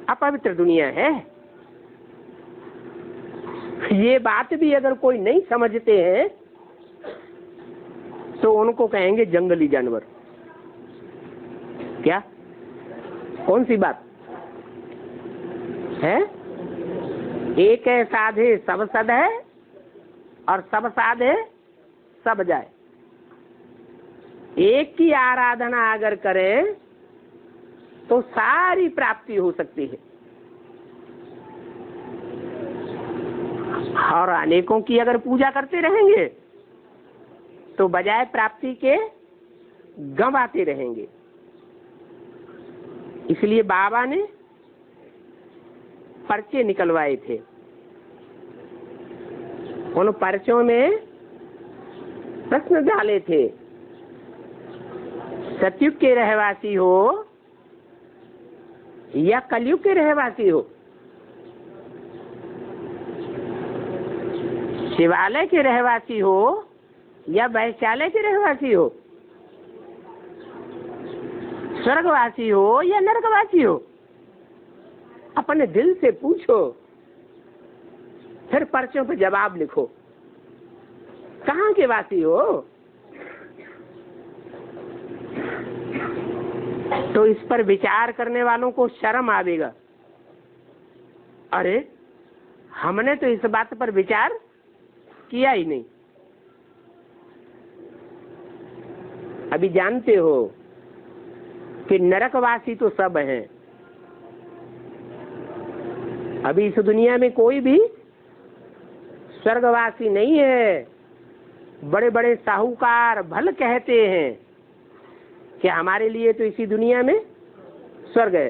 [SPEAKER 1] अपवित्र दुनिया है। ये बात भी अगर कोई नहीं समझते हैं तो उनको कहेंगे जंगली जानवर। क्या, कौन सी बात है? एक है साधे सब सद है और सब साधे सब जाए। एक की आराधना अगर करें तो सारी प्राप्ति हो सकती है, और अनेकों की अगर पूजा करते रहेंगे तो बजाय प्राप्ति के गंवाते रहेंगे। इसलिए बाबा ने पर्चे निकलवाए थे। उन पर्चों में प्रश्न डाले थे, सतयुग के रहवासी हो या कलयुग के रहवासी हो, शिवालय के रहवासी हो या वैश्यालय के रहवासी हो, स्वर्गवासी हो या नरकवासी हो, अपने दिल से पूछो, फिर पर्चों पे जवाब लिखो। कहाँ के वासी हो? तो इस पर विचार करने वालों को शर्म आवेगा। अरे हमने तो इस बात पर विचार किया ही नहीं। अभी जानते हो कि नरकवासी तो सब हैं। अभी इस दुनिया में कोई भी स्वर्गवासी नहीं है। बड़े बड़े साहूकार भल कहते हैं कि हमारे लिए तो इसी दुनिया में स्वर्ग है,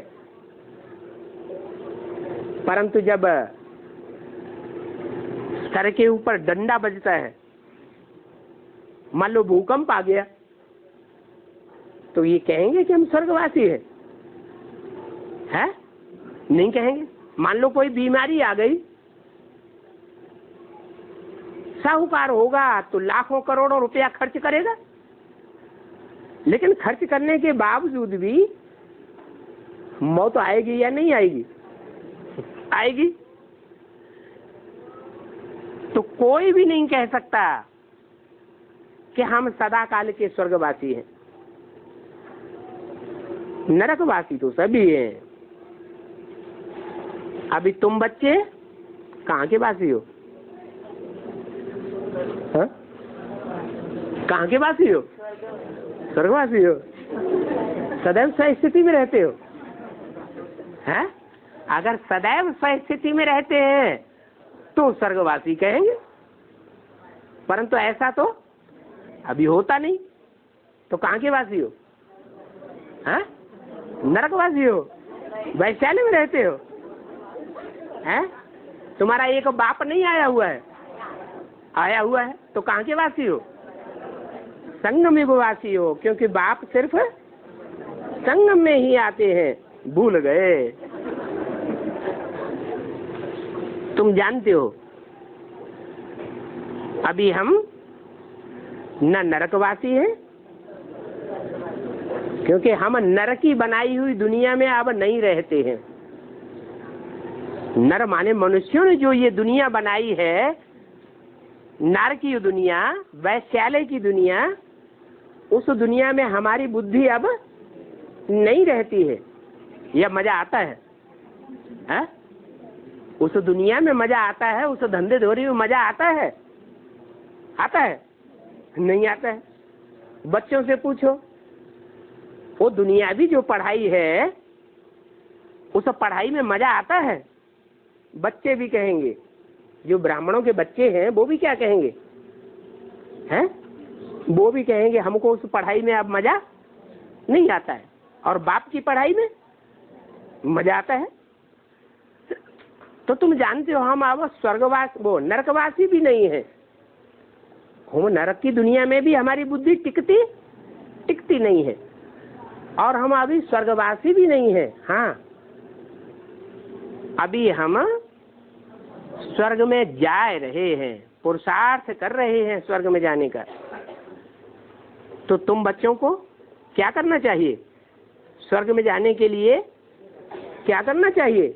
[SPEAKER 1] परंतु जब सर के ऊपर डंडा बजता है, मान लो भूकंप आ गया, तो ये कहेंगे कि हम स्वर्गवासी हैं? नहीं कहेंगे। मान लो कोई बीमारी आ गई, साहूकार होगा तो लाखों करोड़ों रुपया खर्च करेगा, लेकिन खर्च करने के बावजूद भी मौत आएगी या नहीं आएगी? आएगी। तो कोई भी नहीं कह सकता कि हम सदा काल के स्वर्गवासी हैं। नरकवासी तो सभी हैं। अभी तुम बच्चे कहाँ के वासी हो? कहाँ के वासी हो? स्वर्गवासी हो। सदैव स्वस्थिति में रहते हो। हैं? अगर सदैव स्वस्थिति में रहते हैं तो स्वर्गवासी कहेंगे, परंतु ऐसा तो अभी होता नहीं। तो कहाँ के वासी हो? हैं? नरकवासी हो। वैशाली में रहते हो। हैं? तुम्हारा एक बाप नहीं आया हुआ है? आया हुआ है। तो कहाँ के वासी हो? संगम युग वासी हो, क्योंकि बाप सिर्फ संगम में ही आते हैं। भूल गए। तुम जानते हो अभी हम न नरकवासी हैं, क्योंकि हम नरक की बनाई हुई दुनिया में अब नहीं रहते हैं। नर माने मनुष्यों ने जो ये दुनिया बनाई है, नर की दुनिया, वैश्यालय की दुनिया, उस दुनिया में हमारी बुद्धि अब नहीं रहती है। यह मजा आता है? उस दुनिया में मजा आता है? उस धंधे धोरी में मजा आता है? आता है? नहीं आता है। बच्चों से पूछो, वो दुनियावी जो पढ़ाई है, उस पढ़ाई में मजा आता है? बच्चे भी कहेंगे। जो ब्राह्मणों के बच्चे हैं वो भी क्या कहेंगे? हैं? वो भी कहेंगे हमको उस पढ़ाई में अब मजा नहीं आता है। और बाप की पढ़ाई में मजा आता है। तो तुम जानते हो हम अब स्वर्गवास वो नरकवासी भी नहीं है। हम नरक की दुनिया में भी हमारी बुद्धि टिकती नहीं है, और हम अभी स्वर्गवासी भी नहीं है। हाँ, अभी हम स्वर्ग में जा रहे हैं, पुरुषार्थ कर रहे हैं स्वर्ग में जाने का। तो तुम बच्चों को क्या करना चाहिए? स्वर्ग में जाने के लिए क्या करना चाहिए?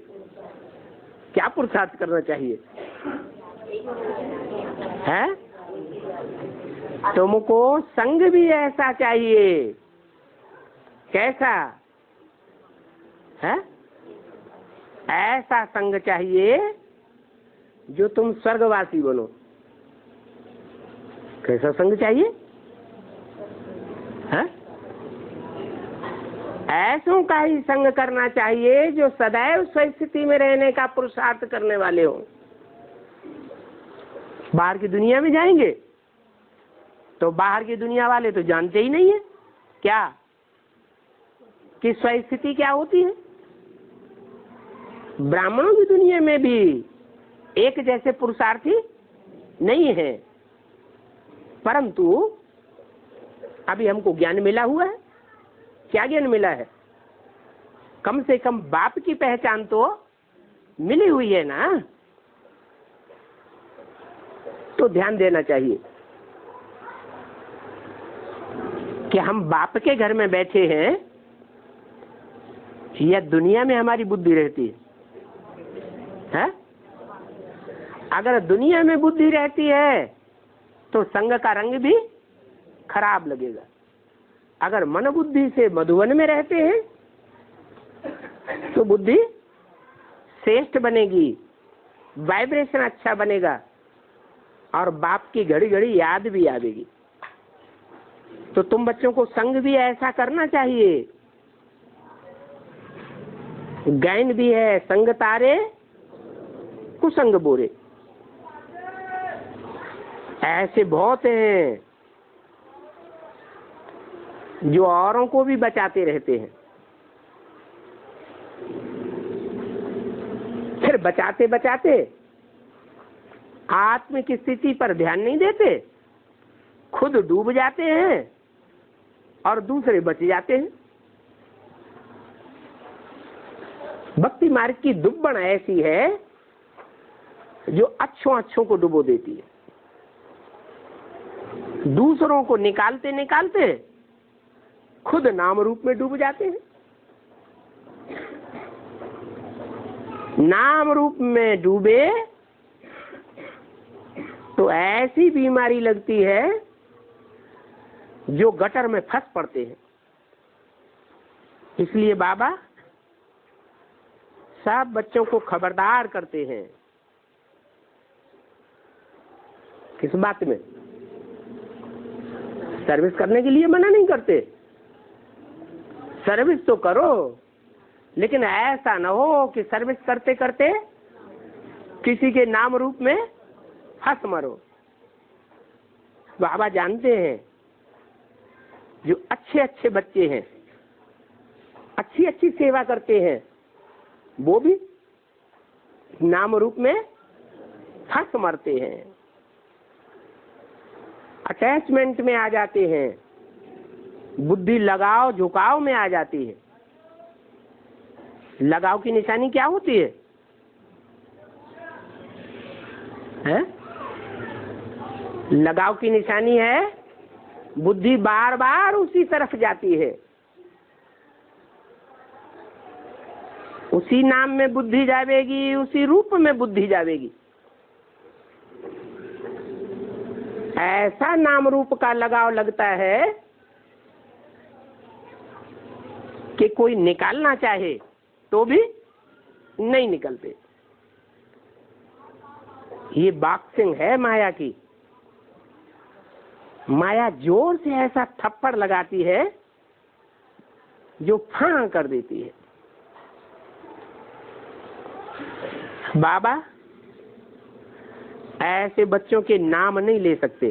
[SPEAKER 1] क्या पुरुषार्थ करना चाहिए? है? तुमको संग भी ऐसा चाहिए। कैसा है? ऐसा संग चाहिए जो तुम स्वर्गवासी बनो। कैसा संग चाहिए? है? ऐसों का ही संग करना चाहिए जो सदैव स्वस्थिति में रहने का पुरुषार्थ करने वाले हो। बाहर की दुनिया में जाएंगे तो बाहर की दुनिया वाले तो जानते ही नहीं है क्या कि स्वस्थिति क्या होती है। ब्राह्मणों की दुनिया में भी एक जैसे पुरुषार्थी नहीं है, परंतु अभी हमको ज्ञान मिला हुआ है। क्या ज्ञान मिला है? कम से कम बाप की पहचान तो मिली हुई है ना, तो ध्यान देना चाहिए कि हम बाप के घर में बैठे हैं या दुनिया में हमारी बुद्धि रहती है? अगर दुनिया में बुद्धि रहती है तो संग का रंग भी खराब लगेगा। अगर मन बुद्धि से मधुवन में रहते हैं तो बुद्धि श्रेष्ठ बनेगी, वाइब्रेशन अच्छा बनेगा और बाप की घड़ी घड़ी याद भी आवेगी। तो तुम बच्चों को संग भी ऐसा करना चाहिए। गायन भी है, संग तारे कुसंग बोरे। ऐसे बहुत हैं जो औरों को भी बचाते रहते हैं, फिर बचाते बचाते आत्म की स्थिति पर ध्यान नहीं देते, खुद डूब जाते हैं और दूसरे बच जाते हैं। भक्ति मार्ग की दुब्बन ऐसी है जो अच्छों को डुबो देती है। दूसरों को निकालते निकालते खुद नाम रूप में डूब जाते हैं। नाम रूप में डूबे तो ऐसी बीमारी लगती है जो गटर में फंस पड़ते हैं। इसलिए बाबा सब बच्चों को खबरदार करते हैं। किस बात में? सर्विस करने के लिए मना नहीं करते, सर्विस तो करो, लेकिन ऐसा न हो कि सर्विस करते करते किसी के नाम रूप में फंस मरो। बाबा जानते हैं जो अच्छे अच्छे बच्चे हैं, अच्छी अच्छी सेवा करते हैं, वो भी नाम रूप में फंस मरते हैं, अटैचमेंट में आ जाते हैं, बुद्धि लगाव झुकाव में आ जाती है। लगाव की निशानी क्या होती है? हैं? लगाव की निशानी है बुद्धि बार बार उसी तरफ जाती है, उसी नाम में बुद्धि जावेगी, उसी रूप में बुद्धि जावेगी। ऐसा नाम रूप का लगाव लगता है कि कोई निकालना चाहे तो भी नहीं निकलते। ये बॉक्सिंग है माया की। माया जोर से ऐसा थप्पड़ लगाती है जो फां कर देती है। बाबा ऐसे बच्चों के नाम नहीं ले सकते।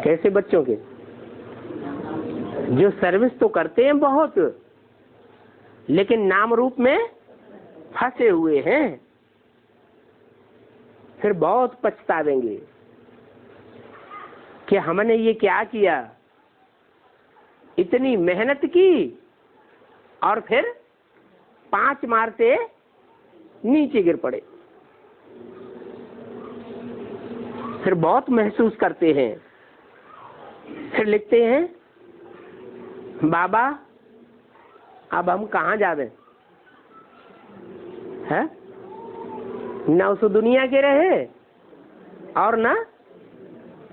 [SPEAKER 1] कैसे बच्चों के? जो सर्विस तो करते हैं बहुत, लेकिन नाम रूप में फंसे हुए हैं, फिर बहुत पछतावेंगे कि हमने ये क्या किया, इतनी मेहनत की और फिर 5 मारते नीचे गिर पड़े। फिर बहुत महसूस करते हैं, फिर लिखते हैं बाबा अब हम कहाँ जावे है? न उस दुनिया के रहे और न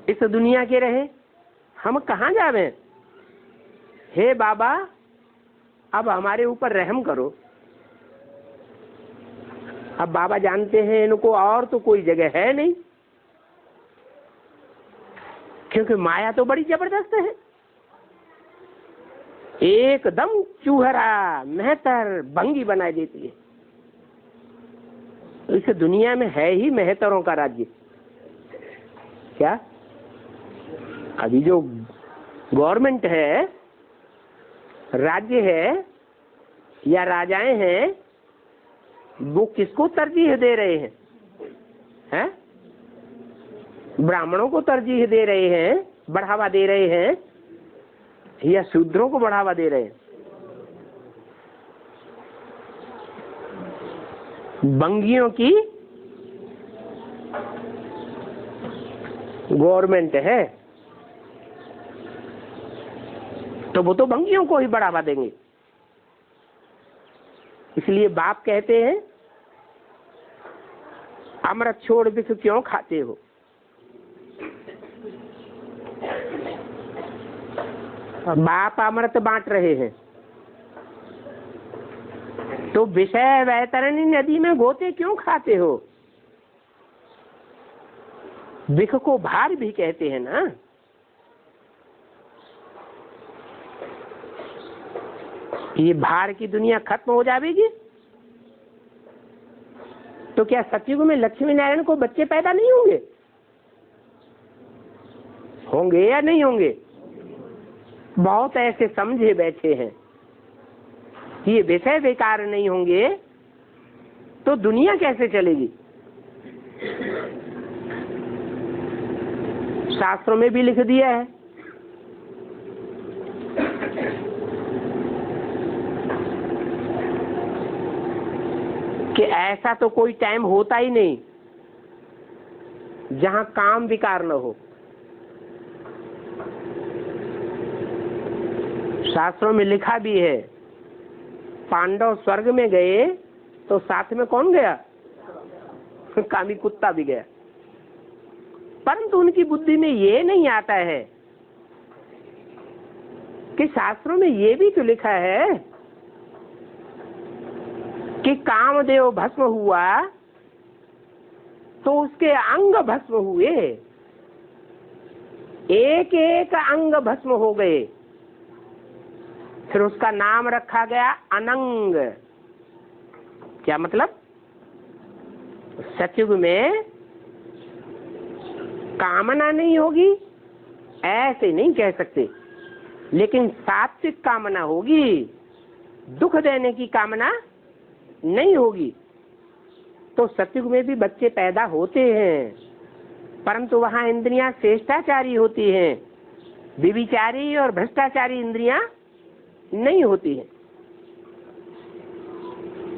[SPEAKER 1] इस दुनिया के रहे, हम कहाँ जावे? हे बाबा अब हमारे ऊपर रहम करो। अब बाबा जानते हैं इनको और तो कोई जगह है नहीं, क्योंकि माया तो बड़ी जबरदस्त है, एकदम चूहरा मेहतर भंगी बना देती है। इस दुनिया में है ही मेहतरों का राज्य। क्या अभी जो गवर्नमेंट है, राज्य है या राजाएं हैं, वो किसको तरजीह दे रहे हैं? हैं? ब्राह्मणों को तरजीह दे रहे हैं, बढ़ावा दे रहे हैं, या शूद्रों को बढ़ावा दे रहे हैं? बंगियों की गवर्नमेंट है तो वो तो बंगियों को ही बढ़ावा देंगे। इसलिए बाप कहते हैं अमृत छोड़ विष क्यों खाते हो? बाप अमृत बांट रहे हैं तो विषय वैतरणी नदी में गोते क्यों खाते हो? विख को भार भी कहते हैं ना। ये भार की दुनिया खत्म हो जाएगी तो क्या सतयुग में लक्ष्मी नारायण को बच्चे पैदा नहीं होंगे? होंगे या नहीं होंगे? बहुत ऐसे समझे बैठे हैं ये विषय बेकार नहीं होंगे तो दुनिया कैसे चलेगी? शास्त्रों में भी लिख दिया है कि ऐसा तो कोई टाइम होता ही नहीं जहां काम विकार न हो। शास्त्रों में लिखा भी है पांडव स्वर्ग में गए तो साथ में कौन गया? कामी कुत्ता भी गया। परंतु उनकी बुद्धि में ये नहीं आता है कि शास्त्रों में ये भी तो लिखा है कि कामदेव भस्म हुआ तो उसके अंग भस्म हुए, एक एक अंग भस्म हो गए, फिर उसका नाम रखा गया अनंग। क्या मतलब? सतयुग में कामना नहीं होगी ऐसे नहीं कह सकते, लेकिन सात्विक कामना होगी, दुख देने की कामना नहीं होगी। तो सतयुग में भी बच्चे पैदा होते हैं, परंतु वहां इंद्रियां श्रेष्ठाचारी होती हैं, विविचारी और भ्रष्टाचारी इंद्रियां नहीं होती है।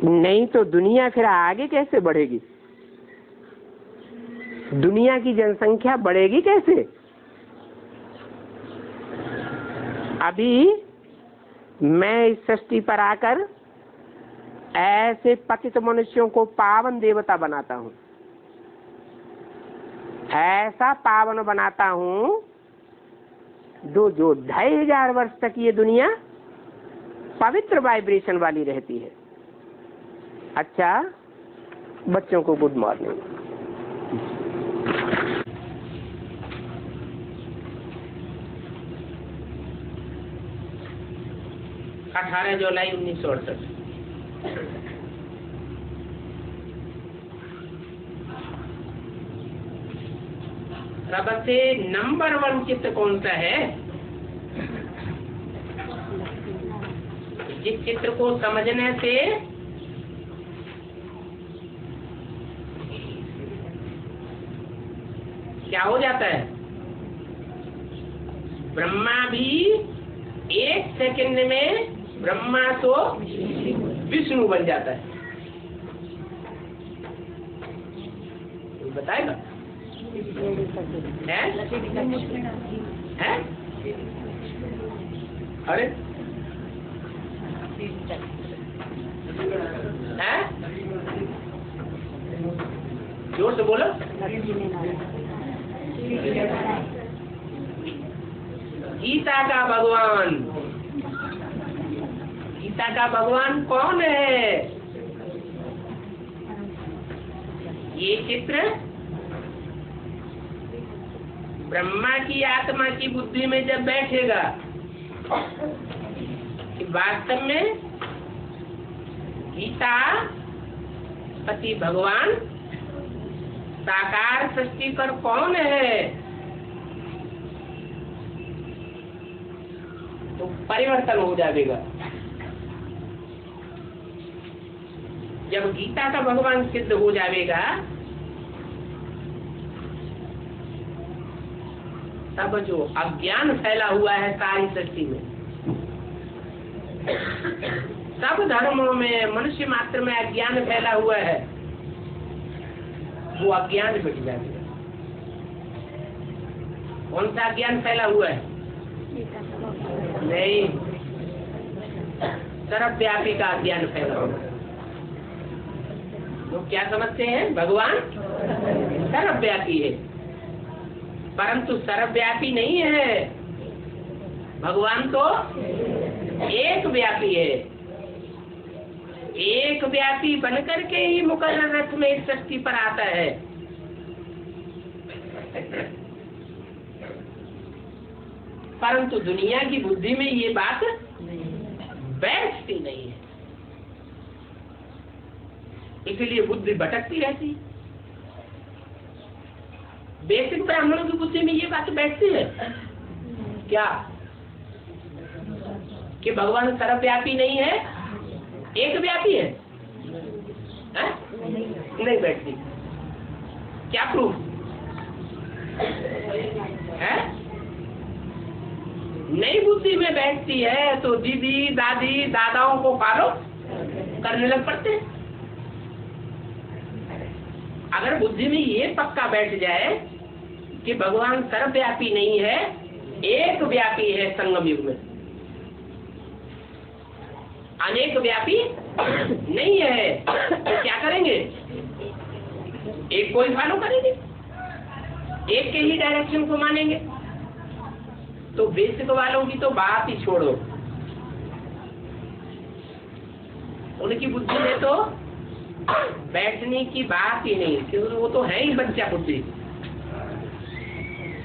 [SPEAKER 1] नहीं तो दुनिया फिर आगे कैसे बढ़ेगी? दुनिया की जनसंख्या बढ़ेगी कैसे? अभी मैं इस सृष्टि पर आकर ऐसे पतित मनुष्यों को पावन देवता बनाता हूँ, ऐसा पावन बनाता हूँ जो 2500 वर्ष तक ये दुनिया पवित्र वाइब्रेशन वाली रहती है। अच्छा बच्चों को गुड मॉर्निंग। 18 जुलाई 1968। सबसे नंबर 1 चित्त कौन सा है? जिस चित्र को समझने से क्या हो जाता है? ब्रह्मा भी 1 सेकंड में ब्रह्मा तो विष्णु बन जाता है। बताएगा? है? अरे है? जोर से बोलो। गीता का भगवान, गीता का भगवान कौन है? ये चित्र ब्रह्मा की आत्मा की बुद्धि में जब बैठेगा कि वास्तव में गीता पति भगवान साकार सृष्टि पर कौन है, तो परिवर्तन हो जाएगा। जब गीता का भगवान सिद्ध हो जाएगा तब जो अज्ञान फैला हुआ है सारी सृष्टि में, सब धर्मों में मनुष्य मात्र में अज्ञान फैला हुआ है, वो अज्ञान मिट जाएगा। कौन सा अज्ञान फैला हुआ है? नहीं, सर्वव्यापी का अज्ञान फैला हुआ है। लोग क्या समझते हैं? भगवान सर्वव्यापी है, परंतु सर्वव्यापी नहीं है। भगवान तो एक व्यापी है। एक व्यापी बनकर के ही मुकर्रर रथ में इस सृष्टि पर आता है। परंतु दुनिया की बुद्धि में ये बात बैठती नहीं है, इसलिए बुद्धि भटकती रहती। बेसिक ब्राह्मणों की बुद्धि में ये बात बैठती है क्या कि भगवान सर्वव्यापी नहीं है, एक व्यापी है? नहीं बैठती। क्या प्रूफ है? नई बुद्धि में बैठती है तो दीदी दादी दादाओं को फॉलो करने लग पड़ते हैं। अगर बुद्धि में ये पक्का बैठ जाए कि भगवान सर्वव्यापी नहीं है, एक व्यापी है, संगम युग में अनेक व्यापी नहीं है, तो क्या करेंगे? एक को ही फॉलो करेंगे, एक के ही डायरेक्शन को मानेंगे। तो बेसिक वालों की तो बात ही छोड़ो, उनकी बुद्धि में तो बैठने की बात ही नहीं, क्योंकि वो तो है ही बच्चा बुद्धि।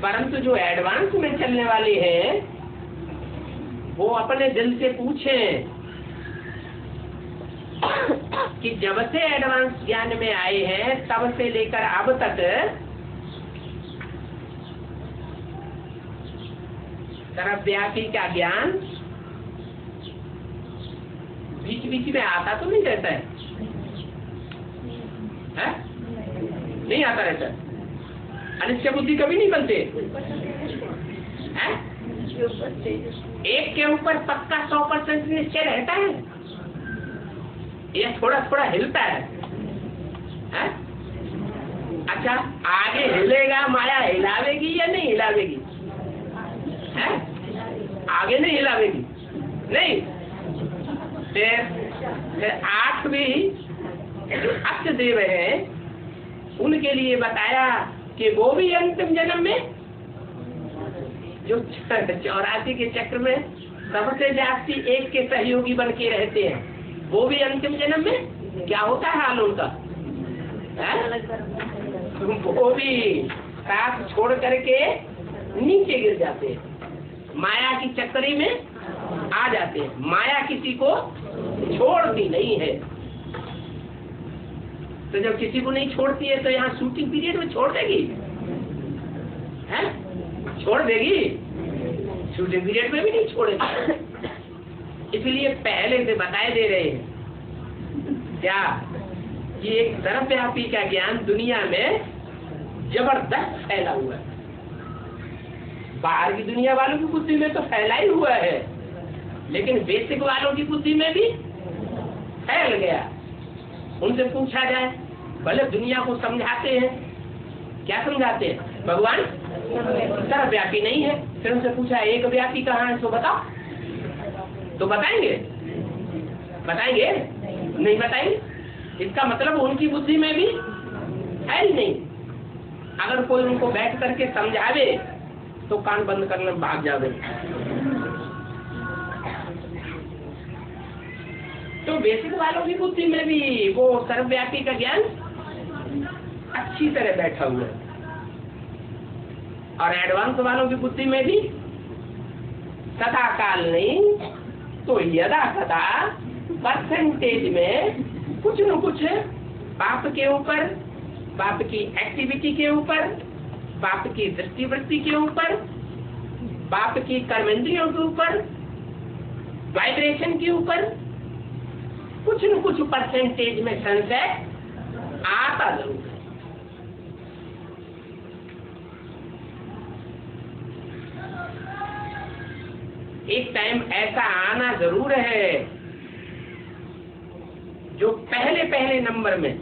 [SPEAKER 1] परंतु जो एडवांस में चलने वाले हैं वो अपने दिल से पूछें कि जब से एडवांस ज्ञान में आए हैं तब से लेकर अब तक सर्वव्यापी का ज्ञान बीच बीच में आता तो नहीं रहता है? नहीं आता रहता है। अनिश्चय बुद्धि कभी नहीं बनते हैं? एक के ऊपर पक्का 100% निश्चय रहता है या थोड़ा थोड़ा हिलता है? अच्छा, आगे हिलेगा, माया हिलावेगी या नहीं हिलावेगी? है? आगे नहीं हिलावेगी, नहीं। फिर 8 भी अष्ट देव है, उनके लिए बताया कि वो भी अंतिम जन्म में जो 84 के चक्र में सबसे जास्ती एक के सहयोगी बन के रहते हैं, वो भी अंतिम जन्म में क्या होता है हाल उनका? वो भी साथ छोड़ करके नीचे गिर जाते हैं, माया की चक्करी में आ जाते हैं। माया किसी को छोड़ती नहीं है, तो जब किसी को नहीं छोड़ती है तो यहाँ शूटिंग पीरियड में छोड़ देगी? है? छोड़ देगी? शूटिंग पीरियड में भी नहीं छोड़ेगी। इसलिए पहले से बताए दे रहे हैं क्या कि एक सर्वव्यापी का ज्ञान दुनिया में जबरदस्त फैला हुआ है। बाहर की दुनिया वालों की बुद्धि में तो फैला ही हुआ है, लेकिन बेसिक वालों की बुद्धि में भी फैल गया। उनसे पूछा जाए, भले दुनिया को समझाते हैं, क्या समझाते हैं? भगवान सर्वव्यापी नहीं है। फिर उनसे पूछा एक व्यापी कहाँ है, तो बताओ, तो बताएंगे? बताएंगे? नहीं बताएंगे। इसका मतलब उनकी बुद्धि में भी है ही नहीं। अगर कोई उनको बैठ करके समझावे तो कान बंद करने भाग जावे। तो बेसिक वालों की बुद्धि में भी वो सर्वव्यापी का ज्ञान अच्छी तरह बैठा हुआ है, और एडवांस वालों की बुद्धि में भी सदा काल नहीं तो यदा कदा परसेंटेज में कुछ न कुछ बाप के ऊपर, बाप की एक्टिविटी के ऊपर, बाप की दृष्टिवृत्ति के ऊपर, बाप की कर्मेंद्रियों के ऊपर, वाइब्रेशन के ऊपर कुछ न कुछ परसेंटेज में संशय आता जरूर है। एक टाइम ऐसा आना जरूर है जो पहले नंबर में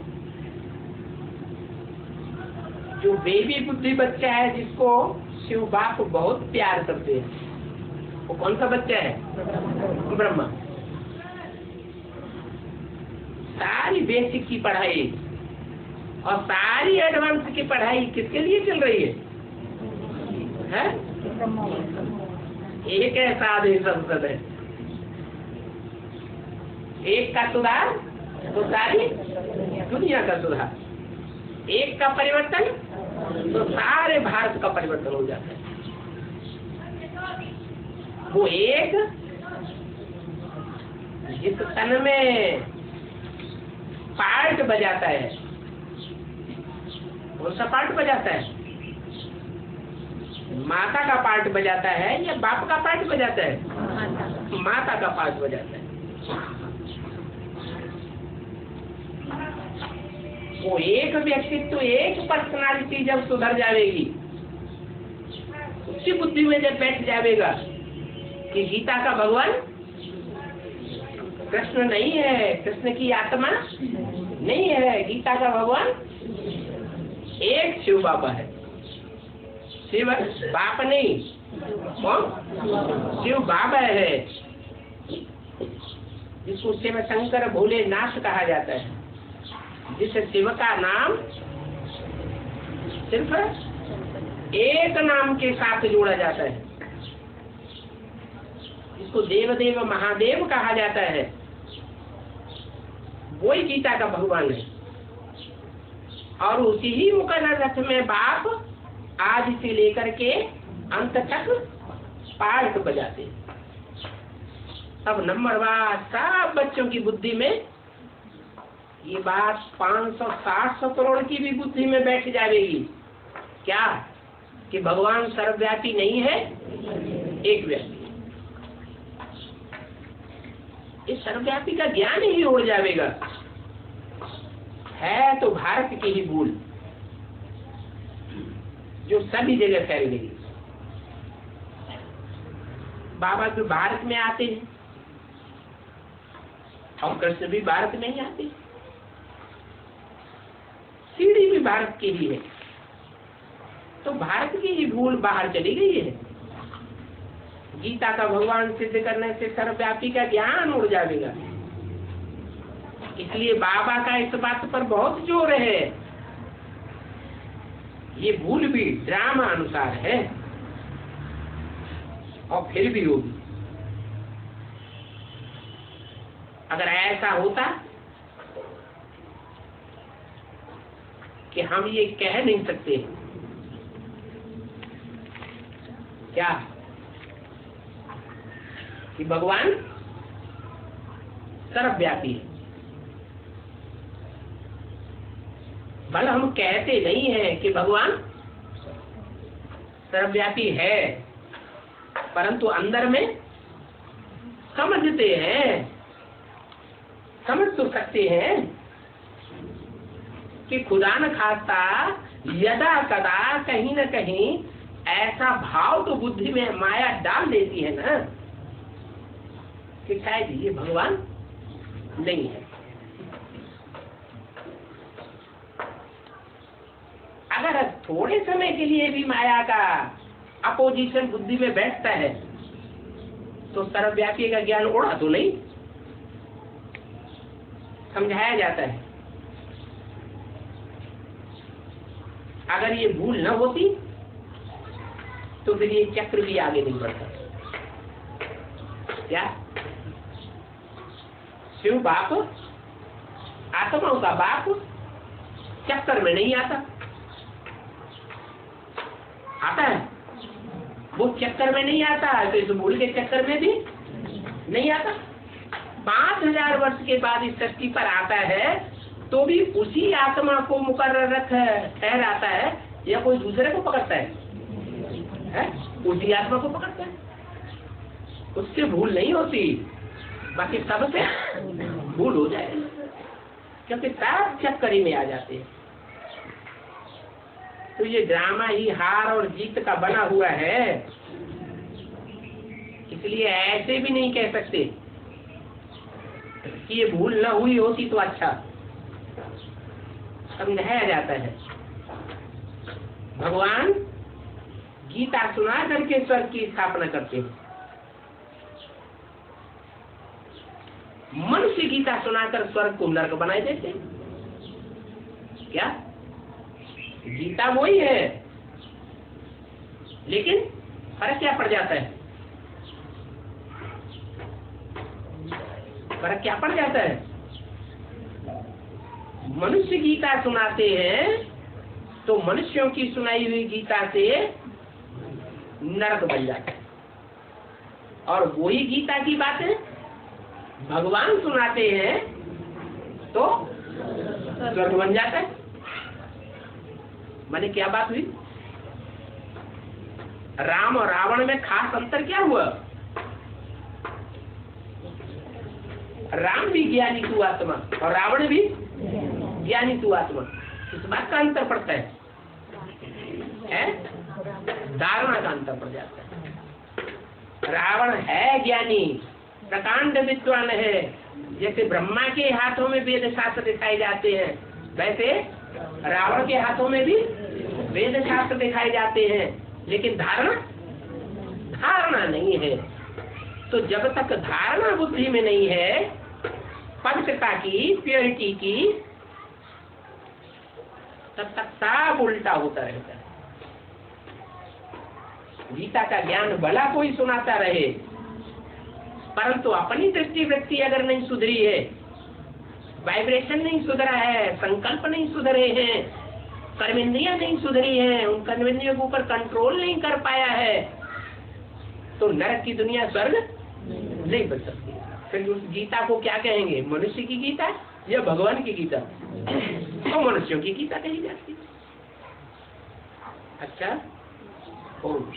[SPEAKER 1] जो बेबी बुद्धि बच्चा है, जिसको शिव बाप बहुत प्यार करते हैं, वो कौन सा बच्चा है? ब्रह्मा। सारी बेसिक की पढ़ाई और सारी एडवांस की पढ़ाई किसके लिए चल रही है? एक ऐसा आदेश संसद है, एक का सुधार तो सारी दुनिया का सुधार, एक का परिवर्तन तो सारे भारत का परिवर्तन हो जाता है। वो एक जिस तन में पार्ट बजाता है, कौन सा पार्ट बजाता है? माता का पार्ट बजाता है या बाप का पार्ट बजाता है? माता का पार्ट बजाता है। वो एक व्यक्तित्व, एक पर्सनालिटी जब सुधर जाएगी, उसकी बुद्धि में जब बैठ जाएगा कि गीता का भगवान कृष्ण नहीं है, कृष्ण की आत्मा नहीं है, गीता का भगवान एक शिव बाबा है। शिव बाप नहीं, कौन? शिव बाबा है, जिसको शिव शंकर भोले नाथ कहा जाता है, जिस शिव का नाम सिर्फ एक नाम के साथ जोड़ा जाता है, जिसको देव देव महादेव कहा जाता है, वही गीता का भगवान है। और उसी ही मुकर्रर रथ में बाप आज से लेकर के अंत तक पार्ट बजाते। अब नंबरवार सब बच्चों की बुद्धि में ये बात 500-700 करोड़ की भी बुद्धि में बैठ जाएगी। क्या? कि भगवान सर्वव्यापी नहीं है, एक व्यापी। इस सर्वव्यापी का ज्ञान ही उड़ जाएगा। है तो भारत की ही भूल जो सभी जगह फैल गई। बाबा भी भारत में आते हैं और कृष्ण भी भारत में ही आते, सीढ़ी भी भारत की ही है, तो भारत की ही भूल बाहर चली गई है। गीता का भगवान सिद्ध करने से सर्वव्यापी का ज्ञान उड़ जाएगा। इसलिए बाबा का इस बात पर बहुत जोर है। ये भूल भी ड्रामा अनुसार है और फिर भी होगी। अगर ऐसा होता कि हम ये कह नहीं सकते क्या कि भगवान सर्वव्यापी है, भले हम कहते नहीं हैं कि भगवान सर्वव्यापी है, परंतु अंदर में समझते हैं, समझ तो सकते हैं कि खुदा न खास्ता यदा कदा कहीं न कहीं ऐसा भाव तो बुद्धि में माया डाल देती है ना कि शायद ये भगवान नहीं है। अगर थोड़े समय के लिए भी माया का अपोजिशन बुद्धि में बैठता है तो सर्वव्यापी का ज्ञान उड़ा तो नहीं। समझाया जाता है। अगर ये भूल न होती तो फिर ये चक्र भी आगे नहीं बढ़ता। क्या शिव बाप, आत्माओं का बाप, चक्कर में नहीं आता? आता है? वो चक्कर में नहीं आता है तो इस भूल के चक्कर में भी नहीं आता। 5000 वर्ष के बाद इस धरती पर आता है तो भी उसी आत्मा को मुकर्रर ठहराता है या कोई दूसरे को पकड़ता है? उसी आत्मा को पकड़ता है, उससे भूल नहीं होती। बाकी सबसे भूल हो जाए क्योंकि सब चक्करी में आ जाते हैं। तो ये ड्रामा ही हार और जीत का बना हुआ है, इसलिए ऐसे भी नहीं कह सकते कि ये भूल न हुई होती तो अच्छा। समझाया जाता है भगवान गीता सुना करके स्वर्ग की स्थापना करते हैं। मनुष्य गीता सुनाकर स्वर्ग को नरक बनाए देते हैं। क्या गीता वही है, लेकिन फर्क क्या पड़ जाता है? फर्क क्या पड़ जाता है? मनुष्य गीता सुनाते हैं तो मनुष्यों की सुनाई हुई गीता से नरक बन जाता है, और वही गीता की बातें भगवान सुनाते हैं तो स्वर्ग बन जाता है। माने क्या बात हुई? राम और रावण में खास अंतर क्या हुआ? राम भी ज्ञानी तू आत्मा और रावण भी ज्ञानी तू आत्मा। इस बात का अंतर पड़ता है? धारणा का अंतर पड़ जाता है। रावण है ज्ञानी, प्रकांड विद्वान है, जैसे ब्रह्मा के हाथों में वेद शास्त्र दिखाए जाते हैं वैसे रावण के हाथों में भी वेद शास्त्र दिखाए जाते हैं, लेकिन धारणा नहीं है। तो जब तक धारणा बुद्धि में नहीं है पवित्रता की, प्योरिटी की, तब तक सब उल्टा होता रहता है। गीता का ज्ञान भला कोई सुनाता रहे, परंतु अपनी दृष्टि वृत्ति अगर नहीं सुधरी है, वाइब्रेशन नहीं सुधरा है, संकल्प नहीं सुधरे हैं, कर्मेंद्रियां नहीं सुधरी हैं, उन कर्मेंद्रियों के ऊपर कंट्रोल नहीं कर पाया है, तो नरक की दुनिया स्वर्ग नहीं बन सकती। फिर उस गीता को क्या कहेंगे? मनुष्य की गीता या भगवान की गीता? तो मनुष्यों की गीता कही जाती है। अच्छा, ओम